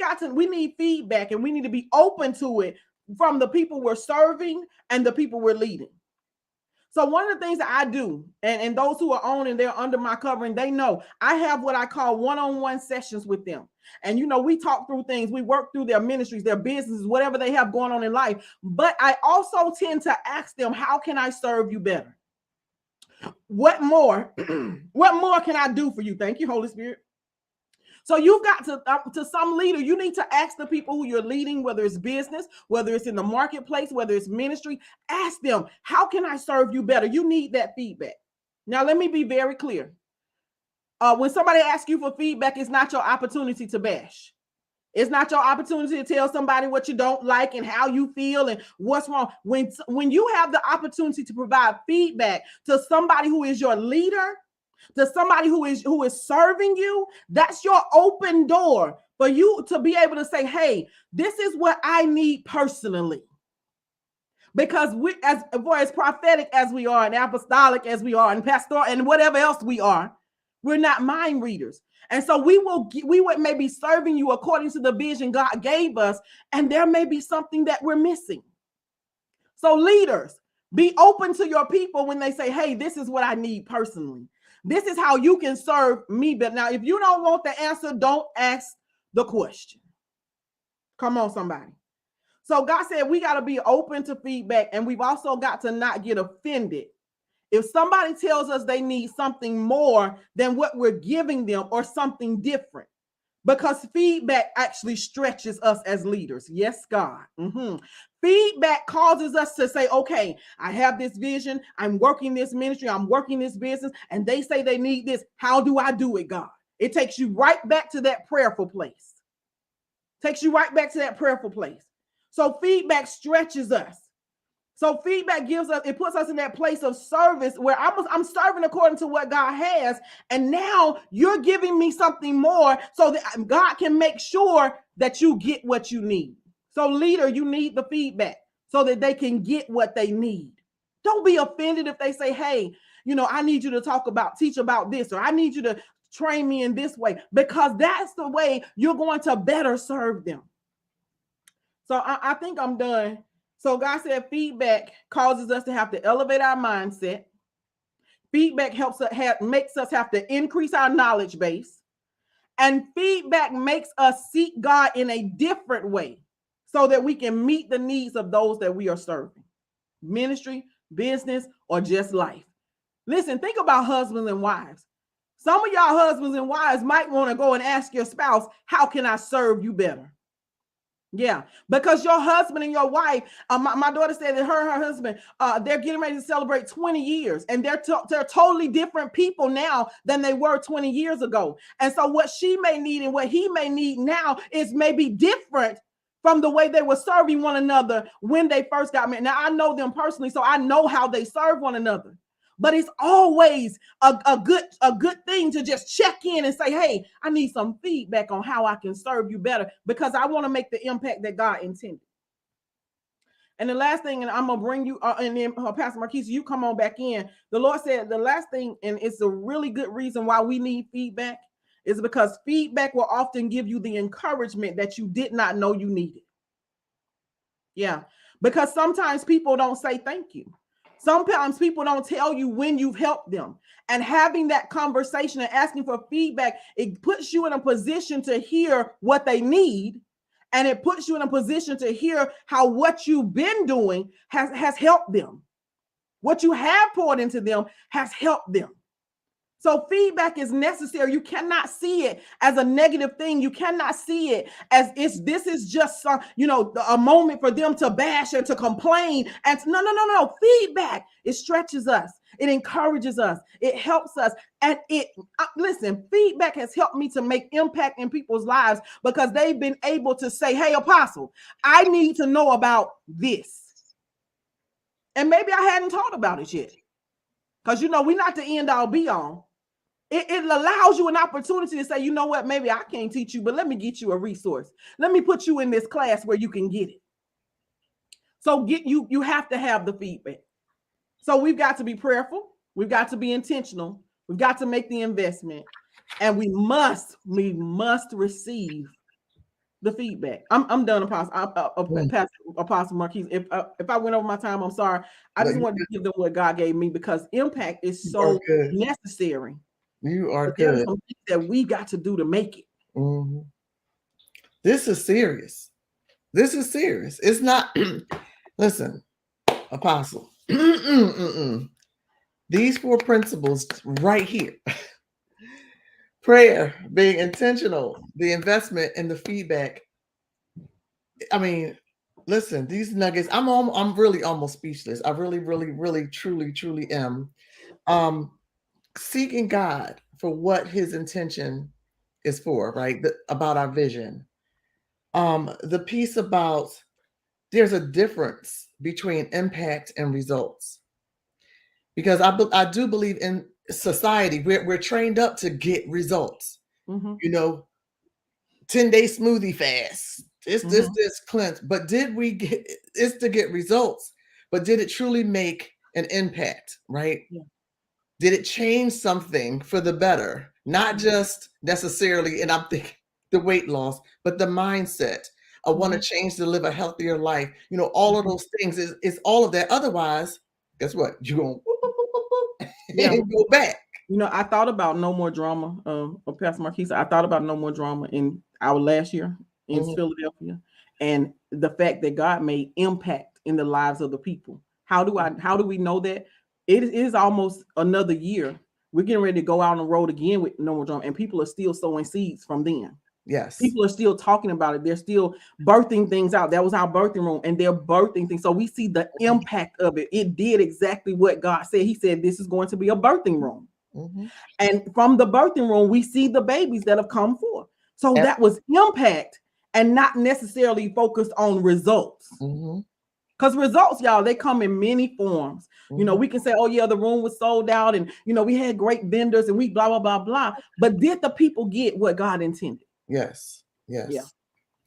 need feedback, and we need to be open to it from the people we're serving and the people we're leading. So one of the things that I do, and those who are on and they're under my covering, they know I have what I call one-on-one sessions with them. And, you know, we talk through things, we work through their ministries, their businesses, whatever they have going on in life. But I also tend to ask them, how can I serve you better? What more can I do for you? Thank you, Holy Spirit. So you've got to some leader, you need to ask the people who you're leading, whether it's business, whether it's in the marketplace, whether it's ministry, ask them, how can I serve you better? You need that feedback. Now, let me be very clear. When somebody asks you for feedback, it's not your opportunity to bash. It's not your opportunity to tell somebody what you don't like and how you feel and what's wrong. When you have the opportunity to provide feedback to somebody who is your leader, to somebody who is serving you, that's your open door for you to be able to say, hey, this is what I need personally. Because we, as prophetic as we are and apostolic as we are and pastoral and whatever else we are, we're not mind readers. And so we would maybe serving you according to the vision God gave us, and there may be something that we're missing. So leaders, be open to your people when they say, hey, this is what I need personally. This is how you can serve me. But now, if you don't want the answer, don't ask the question. Come on, somebody. So God said we got to be open to feedback, and we've also got to not get offended if somebody tells us they need something more than what we're giving them or something different, because feedback actually stretches us as leaders. Yes, God. Feedback causes us to say, okay, I have this vision. I'm working this ministry. I'm working this business. And they say they need this. How do I do it, God? It takes you right back to that prayerful place. So feedback stretches us. So feedback it puts us in that place of service where I'm serving according to what God has. And now you're giving me something more so that God can make sure that you get what you need. So leader, you need the feedback so that they can get what they need. Don't be offended if they say, hey, you know, I need you to teach about this, or I need you to train me in this way, because that's the way you're going to better serve them. So I think I'm done. So God said feedback causes us to have to elevate our mindset. Feedback makes us have to increase our knowledge base. And feedback makes us seek God in a different way so that we can meet the needs of those that we are serving. ministry, business, or just life. Listen, think about husbands and wives. Some of y'all husbands and wives might want to go and ask your spouse, how can I serve you better? Yeah, because your husband and your wife, my daughter said that her husband, they're getting ready to celebrate 20 years, and they're totally different people now than they were 20 years ago. And so what she may need and what he may need now is maybe different from the way they were serving one another when they first got married. Now, I know them personally, so I know how they serve one another. But it's always a good thing to just check in and say, hey, I need some feedback on how I can serve you better, because I want to make the impact that God intended. And the last thing, and I'm going to bring you, and then Pastor Marquise, you come on back in. The Lord said the last thing, and it's a really good reason why we need feedback, is because feedback will often give you the encouragement that you did not know you needed. Yeah, because sometimes people don't say thank you. Sometimes people don't tell you when you've helped them. And having that conversation and asking for feedback, it puts you in a position to hear what they need. And it puts you in a position to hear how what you've been doing has helped them. What you have poured into them has helped them. So feedback is necessary. You cannot see it as a negative thing. You cannot see it as this is just a moment for them to bash and to complain. And no. Feedback, it stretches us. It encourages us. It helps us. And listen, feedback has helped me to make impact in people's lives because they've been able to say, hey, Apostle, I need to know about this. And maybe I hadn't thought about it yet. Because, we're not the end all be all. It allows you an opportunity to say, you know what, maybe I can't teach you, but let me get you a resource. Let me put you in this class where you can get it. So you have to have the feedback. So we've got to be prayerful. We've got to be intentional. We've got to make the investment. And we must receive the feedback. I'm done, Apostle Marquise. If I went over my time, I'm sorry. I just wanted to give them what God gave me because impact is so necessary. You are but good. There's some things that we got to do to make it. Mm-hmm. This is serious. This is serious. It's not. Listen, Apostle. These 4 principles right here. Prayer, being intentional, the investment and the feedback. I mean, listen, these nuggets, I'm really almost speechless. I really, truly am. Seeking God for what his intention is for, right? About our vision. The piece about there's a difference between impact and results. Because I do believe in society, we're trained up to get results. Mm-hmm. 10-day smoothie fast. This cleanse. But did we get it's to get results? But did it truly make an impact, right? Yeah. Did it change something for the better? Not just necessarily, and I'm thinking the weight loss, but the mindset. I want to change to live a healthier life. All of those things is all of that. Otherwise, guess what? You're going to go back. I thought about No More Drama, Pastor Marquise. I thought about No More Drama in our last year in Philadelphia, and the fact that God made impact in the lives of the people. How do we know that? It is almost another year. We're getting ready to go out on the road again with No More Drama, and people are still sowing seeds from then. Yes. People are still talking about it. They're still birthing things out. That was our birthing room, and they're birthing things. So we see the impact of it. It did exactly what God said. He said, this is going to be a birthing room. Mm-hmm. And from the birthing room, we see the babies that have come forth. So that was impact and not necessarily focused on results. Mm-hmm. Because results, y'all, they come in many forms. Mm-hmm. We can say, oh, yeah, the room was sold out and, we had great vendors and we blah, blah, blah, blah. But did the people get what God intended? Yes. Yeah.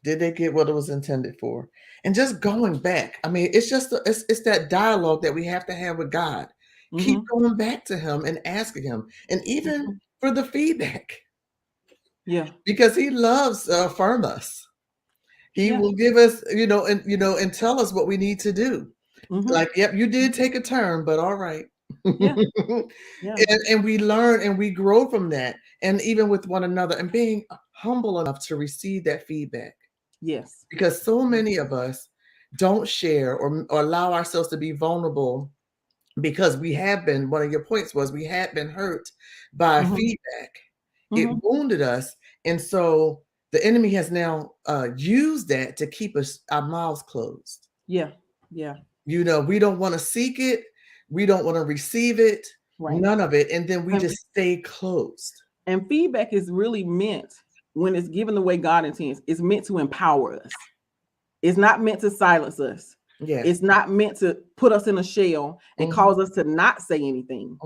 Did they get what it was intended for? And just going back, I mean, it's just, it's that dialogue that we have to have with God. Mm-hmm. Keep going back to him and asking him. And even for the feedback. Yeah. Because he loves to affirm us. He will give us, and tell us what we need to do. Mm-hmm. Like, yep, you did take a turn, but all right. Yeah. And we learn and we grow from that. And even with one another and being humble enough to receive that feedback. Yes. Because so many of us don't share or allow ourselves to be vulnerable, because we have been, one of your points was we had been hurt by feedback. It wounded us. And so the enemy has now used that to keep our mouths closed. Yeah. We don't want to seek it. We don't want to receive it. Right. None of it. And then we just stay closed. And feedback is really meant, when it's given the way God intends, it's meant to empower us. It's not meant to silence us. Yeah. It's not meant to put us in a shell and cause us to not say anything.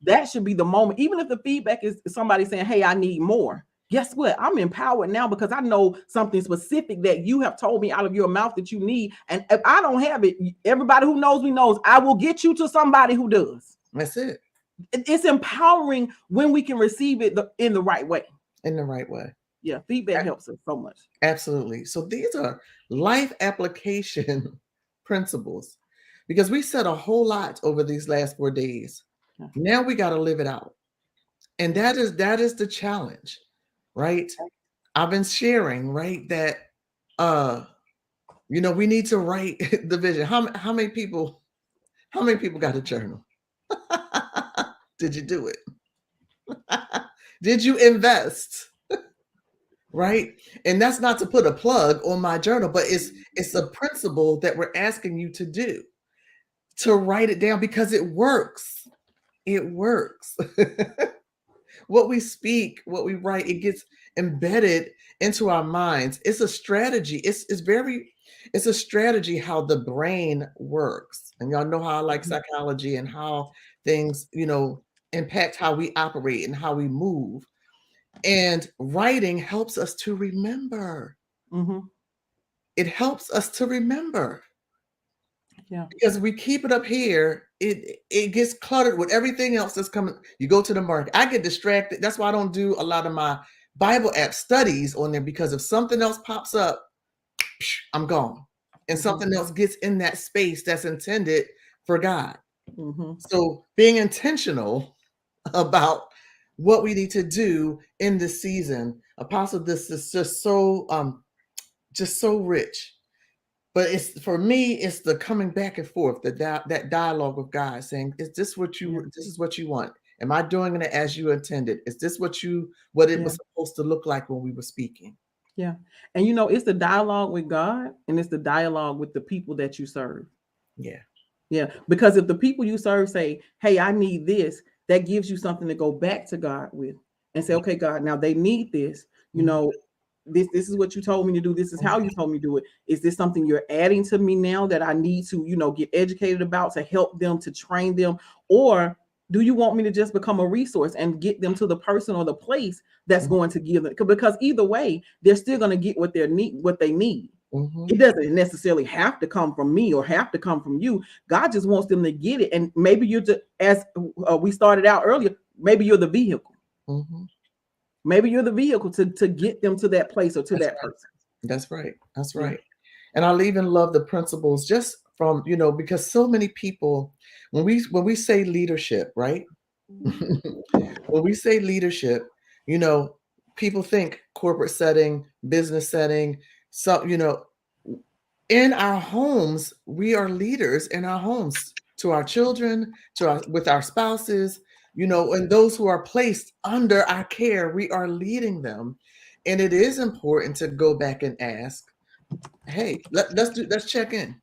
That should be the moment. Even if the feedback is somebody saying, hey, I need more. Guess what? I'm empowered now because I know something specific that you have told me out of your mouth that you need. And if I don't have it, everybody who knows me knows I will get you to somebody who does. That's it. It's empowering when we can receive it in the right way. In the right way. Yeah, feedback helps us so much. Absolutely. So these are life application principles, because we said a whole lot over these last 4 days. Now we got to live it out. And that is the challenge, right? I've been sharing, right, that we need to write the vision. How many people got a journal? Did you do it? Did you invest? Right? And that's not to put a plug on my journal, but it's a principle that we're asking you to do, to write it down, because it works. It works. What we speak, what we write, it gets embedded into our minds. It's a strategy. It's a strategy how the brain works. And y'all know how I like psychology and how things, impact how we operate and how we move. And writing helps us to remember. It helps us to remember. Yeah. Because we keep it up here, it gets cluttered with everything else that's coming. You go to the market. I get distracted. That's why I don't do a lot of my Bible app studies on there, because if something else pops up, I'm gone. And something else gets in that space that's intended for God. So being intentional about what we need to do in this season. Apostle, this is just so rich. But for me, it's the coming back and forth, that dialogue with God, saying, is this what this is what you want? Am I doing it as you intended? Is this what it was supposed to look like when we were speaking? Yeah. And it's the dialogue with God, and it's the dialogue with the people that you serve. Yeah. Yeah. Because if the people you serve say, hey, I need this, that gives you something to go back to God with and say, okay, God, now they need this. This is what you told me to do. This is how you told me to do it. Is this something you're adding to me now that I need to, get educated about, to help them, to train them? Or do you want me to just become a resource and get them to the person or the place that's going to give them? Because either way, they're still going to get what they need. It doesn't necessarily have to come from me or have to come from you. God just wants them to get it. And maybe you're just, as we started out earlier, maybe you're the vehicle. Maybe you're the vehicle to get them to that place or to that person. That's right. That's right. And I'll even love the principles just from, because so many people, when we say leadership, right? When we say leadership, people think corporate setting, business setting. So, in our homes, we are leaders in our homes, to our children, with our spouses, and those who are placed under our care, we are leading them. And it is important to go back and ask, hey, let's check in,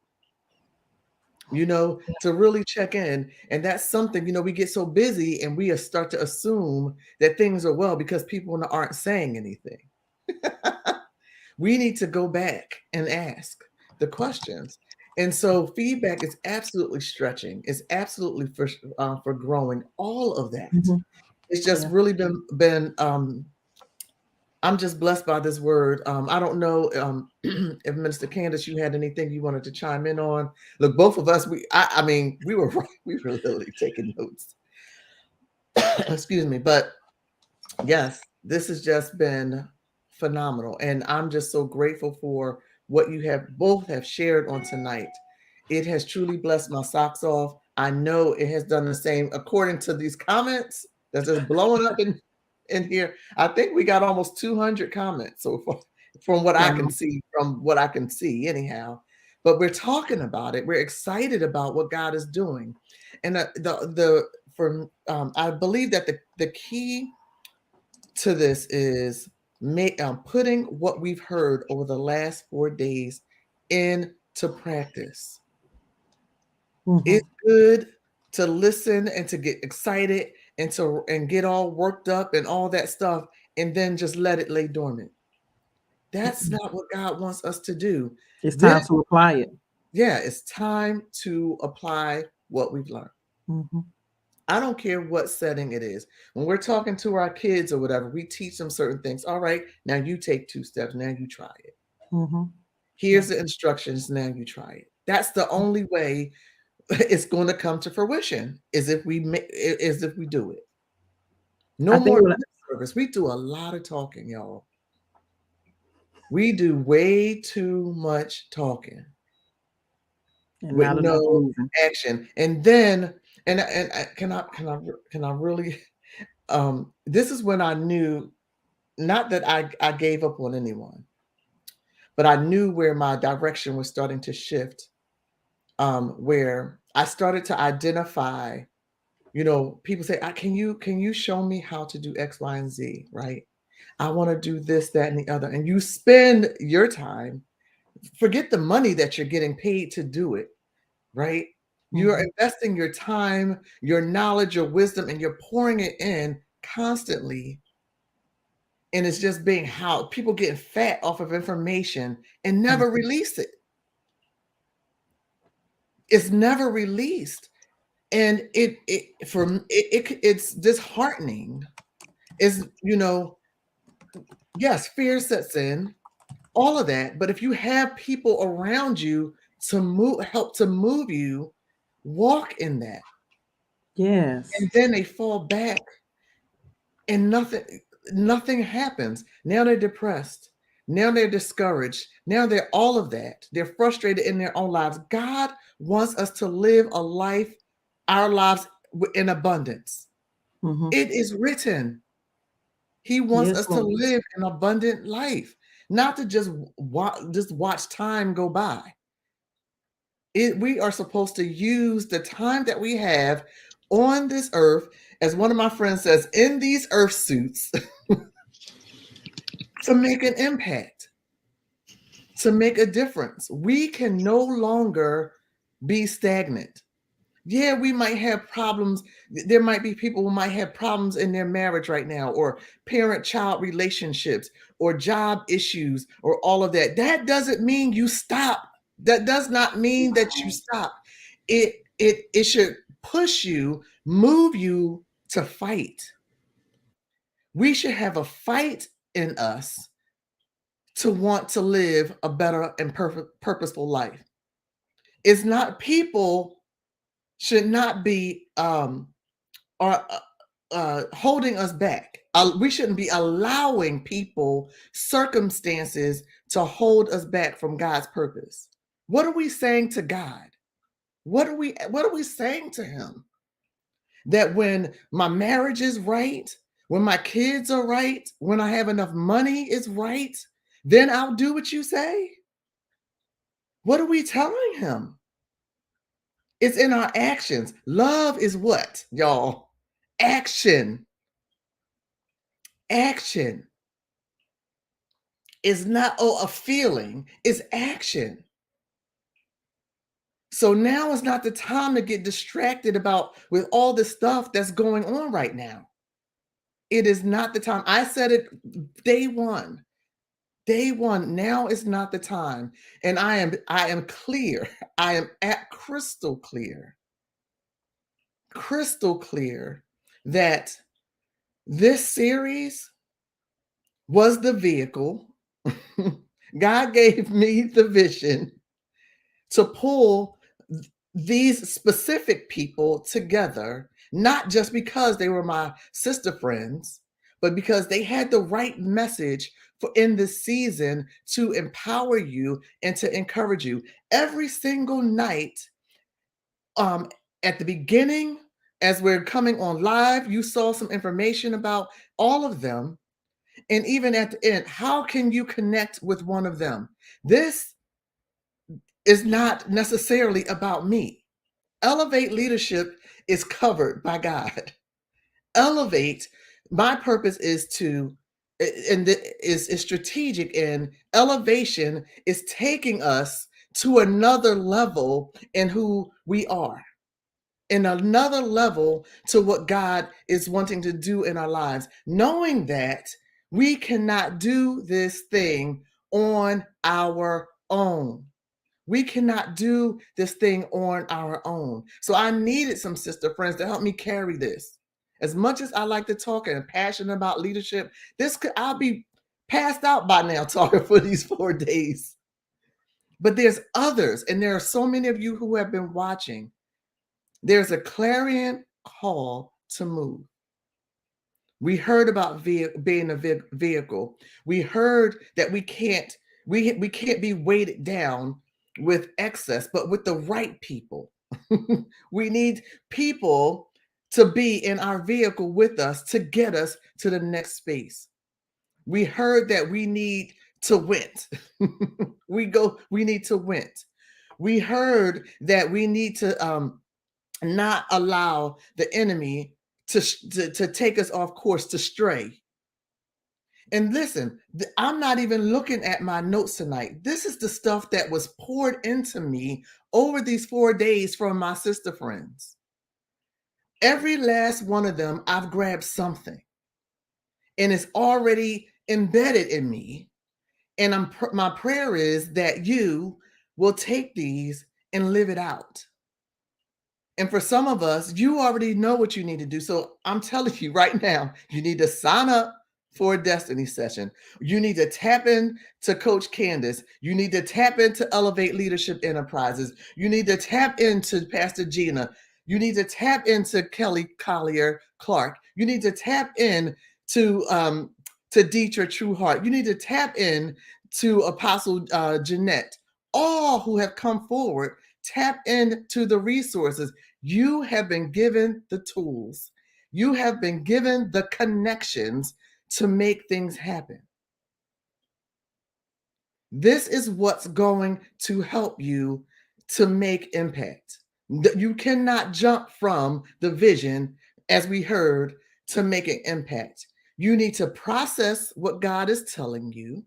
to really check in. And that's something, we get so busy and we start to assume that things are well because people aren't saying anything. We need to go back and ask the questions. And so feedback is absolutely stretching. It's absolutely for growing, all of that. It's just really been I'm just blessed by this word. I don't know if Minister Candace, you had anything you wanted to chime in on. Look, both of us, we were literally taking notes. Excuse me. But yes, this has just been phenomenal. And I'm just so grateful for what you both have shared on tonight. It has truly blessed my socks off. I know it has done the same according to these comments that's just blowing up in here. I think we got almost 200 comments so far from what I can see anyhow. but we're talking about it. We're excited about what God is doing. And I believe that the key to this is putting what we've heard over the last 4 days into practice. Mhm. It's good to listen and to get excited and get all worked up and all that stuff, and then just let it lay dormant. That's not what God wants us to do. It's time to apply it. Yeah, it's time to apply what we've learned. Mhm. I don't care what setting it is. When we're talking to our kids or whatever, we teach them certain things. All right, now you take 2 steps. Now you try it. Mhm. Here's the instructions. Now you try it. That's the only way it's going to come to fruition is if we do it. No I think more what lip service. We do a lot of talking, y'all. We do way too much talking and with not enough no moving. action. And then, can I really? This is when I knew, not that I gave up on anyone, but I knew where my direction was starting to shift. Where I started to identify, people say, can you show me how to do X, Y, and Z, right? I want to do this, that, and the other. And you spend your time, forget the money that you're getting paid to do it, right? You're investing your time, your knowledge, your wisdom, and you're pouring it in constantly. And it's just being how people getting fat off of information and never release it. It's never released. And it's disheartening. Yes, fear sets in, all of that. But if you have people around you to help to move you, walk in that. Yes. And then they fall back and nothing happens. Now they're depressed. Now they're discouraged. Now they're all of that. They're frustrated in their own lives. God wants us to live our lives in abundance. Mhm. It is written. He wants Yes, us to Lord. live an abundant life, not to just watch time go by. We are supposed to use the time that we have on this earth, as one of my friends says, in these earth suits, to make an impact, to make a difference. We can no longer be stagnant. Yeah, we might have problems. There might be people who might have problems in their marriage right now, or parent-child relationships, or job issues, or all of that. That doesn't mean you stop. That does not mean that you stop. It should push you, move you to fight. We should have a fight in us to want to live a better and purposeful life. It's not people should not be holding us back. We shouldn't be allowing people, circumstances to hold us back from God's purpose. What are we saying to God? What are we saying to him? That when my marriage is right, when my kids are right, when I have enough money is right, then I'll do what you say? What are we telling him? It's in our actions. Love is what, y'all? Action. Action is not a feeling, it's action. So now is not the time to get distracted with all the stuff that's going on right now. It is not the time. I said it day one. Day one. Now is not the time. And I am clear. I am crystal clear that this series was the vehicle. God gave me the vision to pull these specific people together, not just because they were my sister friends, but because they had the right message in this season to empower you and to encourage you. Every single night, at the beginning, as we're coming on live, you saw some information about all of them. And even at the end, how can you connect with one of them? This is not necessarily about me. Elevate leadership is covered by God. Elevate, my purpose is to, and is strategic, and elevation is taking us to another level in who we are, in another level to what God is wanting to do in our lives, knowing that we cannot do this thing on our own. We cannot do this thing on our own. So I needed some sister friends to help me carry this. As much as I like to talk and passionate about leadership, I'll be passed out by now talking for these 4 days. But there's others, and there are so many of you who have been watching. There's a clarion call to move. We heard about being a vehicle. We heard that we can't be weighted down with excess, but with the right people. We need people to be in our vehicle with us to get us to the next space. We heard that we need to win. We need to win. We heard that we need to not allow the enemy to take us off course, to stray. And listen, I'm not even looking at my notes tonight. This is the stuff that was poured into me over these 4 days from my sister friends. Every last one of them, I've grabbed something, and it's already embedded in me. And my prayer is that you will take these and live it out. And for some of us, you already know what you need to do. So I'm telling you right now, you need to sign up for a Destiny session. You need to tap in to Coach Candace. You need to tap into Elevate Leadership Enterprises. You need to tap into Pastor Gina. You need to tap into Kelly Collier Clark. You need to tap in to Deetra Trueheart. You need to tap in to Apostle Jeanette. All who have come forward, tap into the resources. You have been given the tools. You have been given the connections to make things happen. This is what's going to help you to make impact. You cannot jump from the vision, as we heard, to make an impact. You need to process what God is telling you,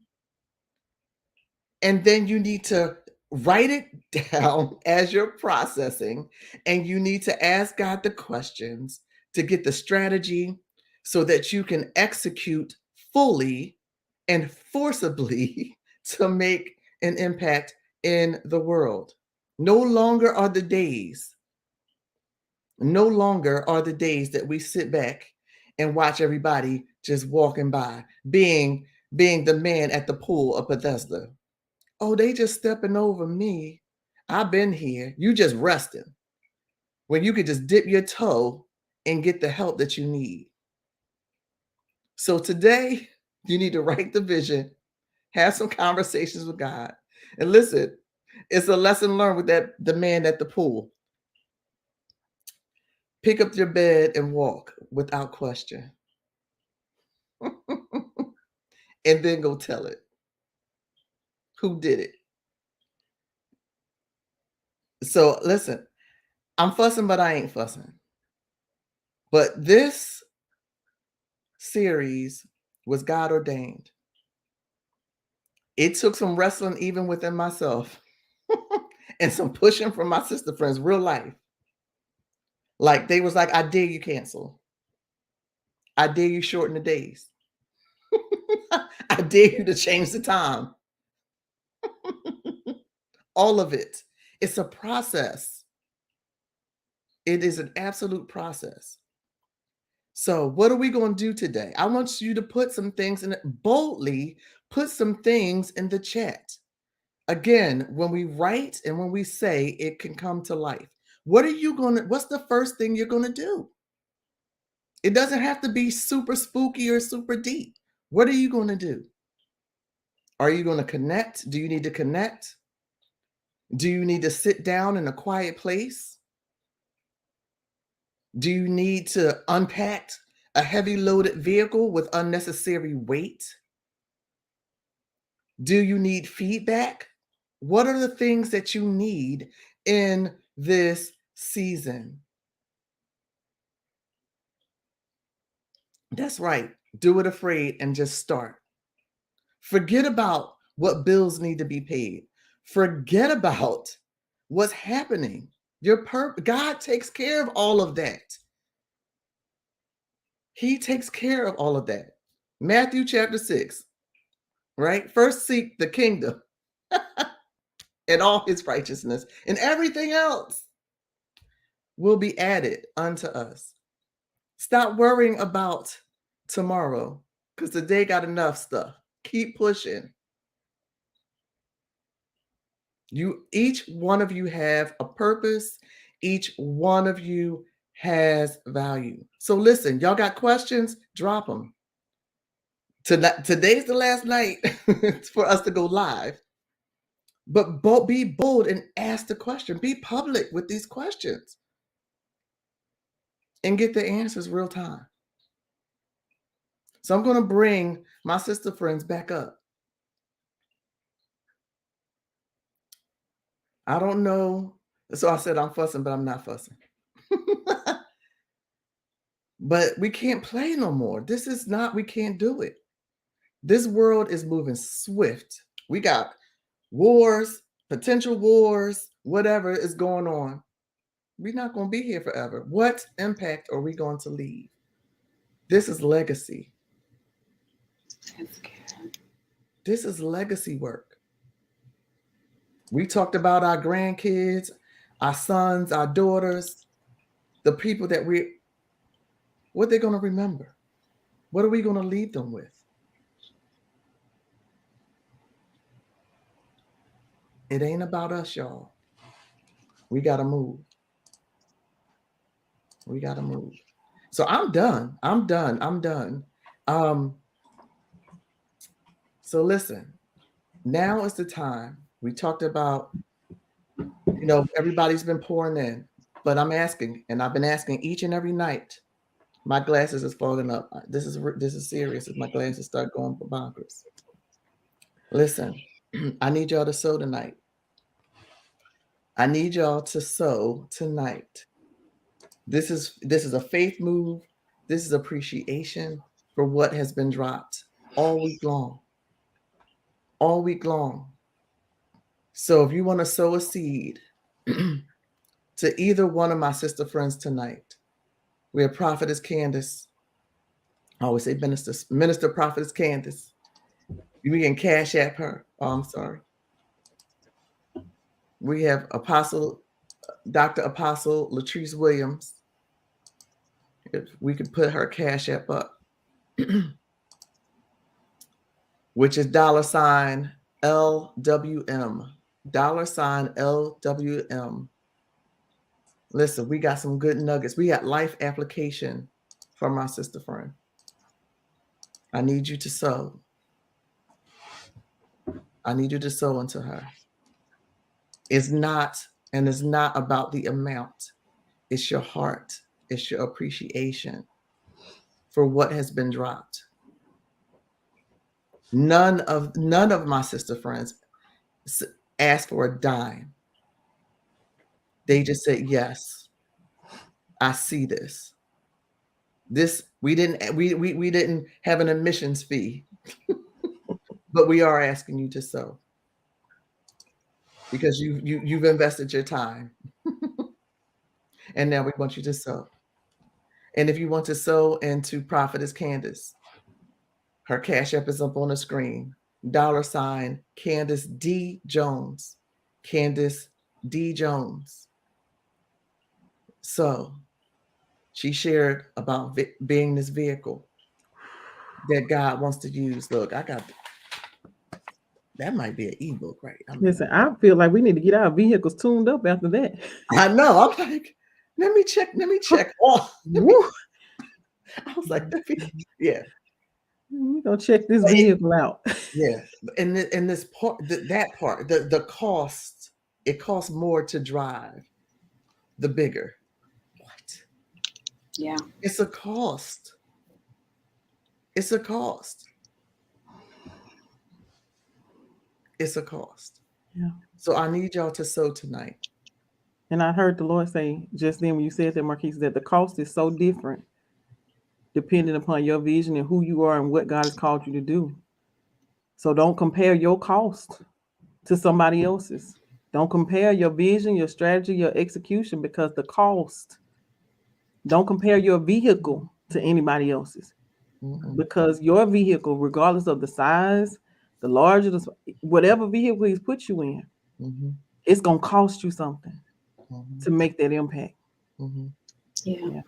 and then you need to write it down as you're processing, and you need to ask God the questions to get the strategy so that you can execute fully and forcibly to make an impact in the world. No longer are the days that we sit back and watch everybody just walking by, being the man at the pool of Bethesda. Oh, they just stepping over me. I've been here. You just resting. When you could just dip your toe and get the help that you need. So today, you need to write the vision, have some conversations with God. And listen, it's a lesson learned with the man at the pool. Pick up your bed and walk without question. And then go tell it. Who did it? So listen, I'm fussing, but I ain't fussing. But this series was God ordained. It took some wrestling even within myself and some pushing from my sister friends, real life. Like they was like, I dare you cancel. I dare you shorten the days. I dare you to change the time. All of it. It's a process. It is an absolute process. So what are we going to do today? I want you to put some things in it, boldly put some things in the chat. Again, when we write and when we say, it can come to life. What's the first thing you're going to do? It doesn't have to be super spooky or super deep. What are you going to do? Are you going to connect? Do you need to connect? Do you need to sit down in a quiet place? Do you need to unpack a heavy loaded vehicle with unnecessary weight? Do you need feedback? What are the things that you need in this season? That's right. Do it afraid and just start. Forget about what bills need to be paid. Forget about what's happening. God takes care of all of that. He takes care of all of that. Matthew chapter 6, right? First seek the kingdom and all his righteousness, and everything else will be added unto us. Stop worrying about tomorrow, because today got enough stuff. Keep pushing. Each one of you have a purpose. Each one of you has value. So listen, y'all got questions? Drop them. Today's the last night for us to go live. But be bold and ask the question. Be public with these questions and get the answers real time. So I'm going to bring my sister friends back up. I don't know. So I said I'm fussing, but I'm not fussing. But we can't play no more. We can't do it. This world is moving swift. We got wars, potential wars, whatever is going on. We're not going to be here forever. What impact are we going to leave? This is legacy. That's good. This is legacy work. We talked about our grandkids, our sons, our daughters, the people that what they're going to remember. What are we going to leave them with? It ain't about us, y'all. We got to move. We got to move. So I'm done. So listen, now is the time. We talked about, everybody's been pouring in, but I'm asking, and I've been asking each and every night. My glasses is fogging up. This is serious. If my glasses start going bonkers. Listen, I need y'all to sow tonight. I need y'all to sow tonight. This is a faith move. This is appreciation for what has been dropped all week long. All week long. So if you want to sow a seed to either one of my sister friends tonight, we have Prophetess Candace. I always say Minister Prophetess Candace. We can cash app her. Oh, I'm sorry. We have Dr. Apostle Latrice Williams. If we could put her cash app up, which is $LWM. $LWM. Listen, we got some good nuggets. We got life application from my sister friend. I need you to sow. I need you to sow into her. It's not about the amount. It's your heart. It's your appreciation for what has been dropped. None of my sister friends asked for a dime. They just said, yes, I see this. We didn't have an admissions fee, but we are asking you to sow because you've invested your time. And now we want you to sow. And if you want to sow into Prophetess Candace, her cash app is up on the screen. $Candace D. Jones. Candace D. Jones. So she shared about being this vehicle that God wants to use. Look, that might be an ebook, right? Listen, I feel like we need to get our vehicles tuned up after that. I know. I'm like, let me check. Oh, I was like, yeah. We're gonna check this vehicle out. Yeah. And this part, that part, the cost, it costs more to drive the bigger. What? Yeah. It's a cost. It's a cost. Yeah. So I need y'all to sow tonight. And I heard the Lord say just then when you said that, Marquise, that the cost is so different depending upon your vision and who you are and what God has called you to do. So don't compare your cost to somebody else's. Don't compare your vision, your strategy, your execution, because the cost. Don't compare your vehicle to anybody else's. Mhm. Because your vehicle, regardless of the size, the larger, whatever vehicle he's put you in, Mhm. it's going to cost you something Mhm. to make that impact. Mhm. Yeah.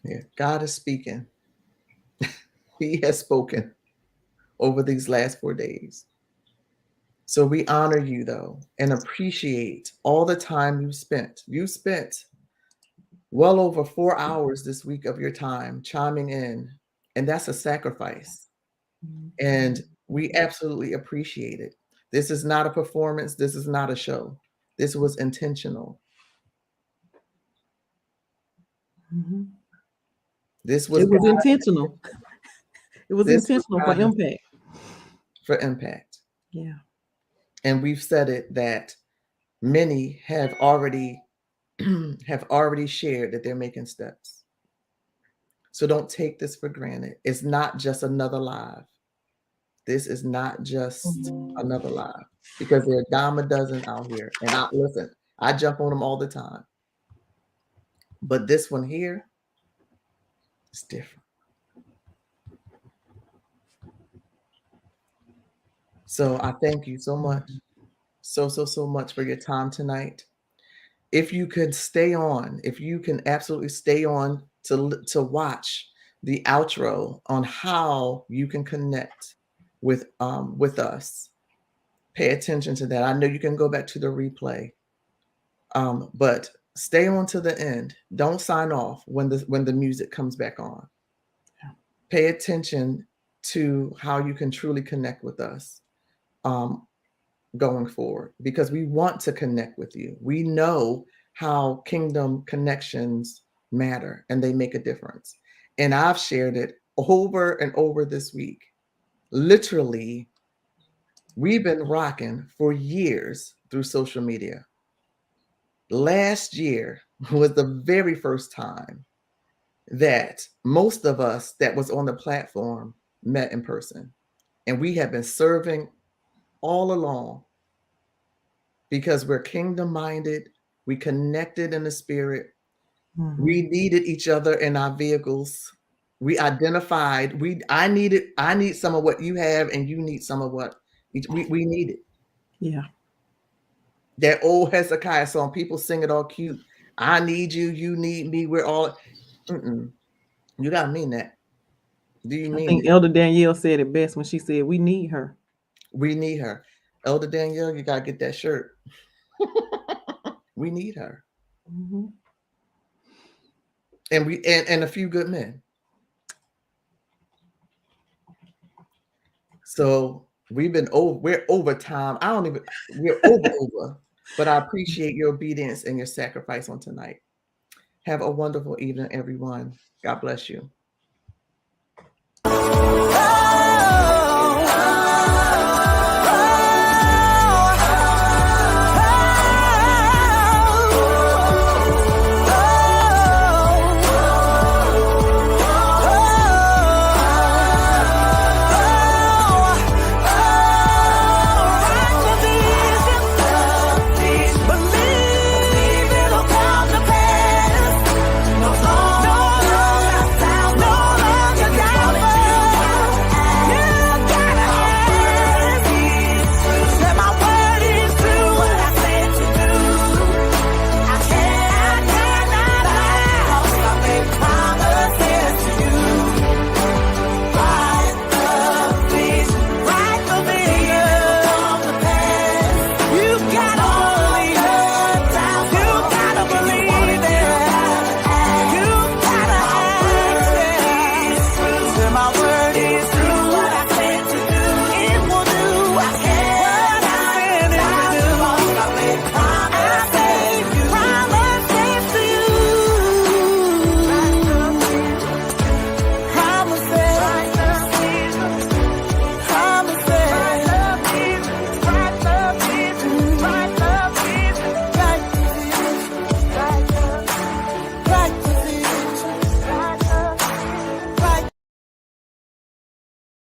Yeah. God is speaking. He has spoken over these last 4 days. So we honor you, though, and appreciate all the time you spent. You spent well over 4 hours this week of your time chiming in, and that's a sacrifice. And we absolutely appreciate it. This is not a performance. This is not a show. This was intentional. Mhm. This was It was God. intentional. It was This was intentional for God impact. for impact. Yeah. And we've said it that many have already shared that they're making steps. So don't take this for granted. It's not just another live. This is not just another live, because there are a dime a dozen out here. And I jump on them all the time. But this one here is different. So I thank you so much. So much for your time tonight. If you could stay on, if you can absolutely stay on to watch the outro on how you can connect with us, pay attention to that. I know you can go back to the replay, but stay on to the end. Don't sign off when the music comes back on. Yeah. Pay attention to how you can truly connect with us going forward, because we want to connect with you. We know how kingdom connections matter and they make a difference. And I've shared it over and over this week. Literally, we've been rocking for years through social media. Last year was the very first time that most of us that was on the platform met in person. And we have been serving all along because we're kingdom minded. We connected in the spirit. Mhm. We needed each other in our vehicles. We identified. I need some of what you have, and you need some of what we need it. Yeah. That old Hezekiah song, people sing it all cute. I need you, you need me. We're all. You gotta mean that. Do you I mean think it? Elder Danielle said it best when she said, "We need her." We need her. Elder Danielle, you gotta get that shirt. We need her, Mhm. and and a few good men. So we're over time. We're over, but I appreciate your obedience and your sacrifice on tonight. Have a wonderful evening, everyone. God bless you.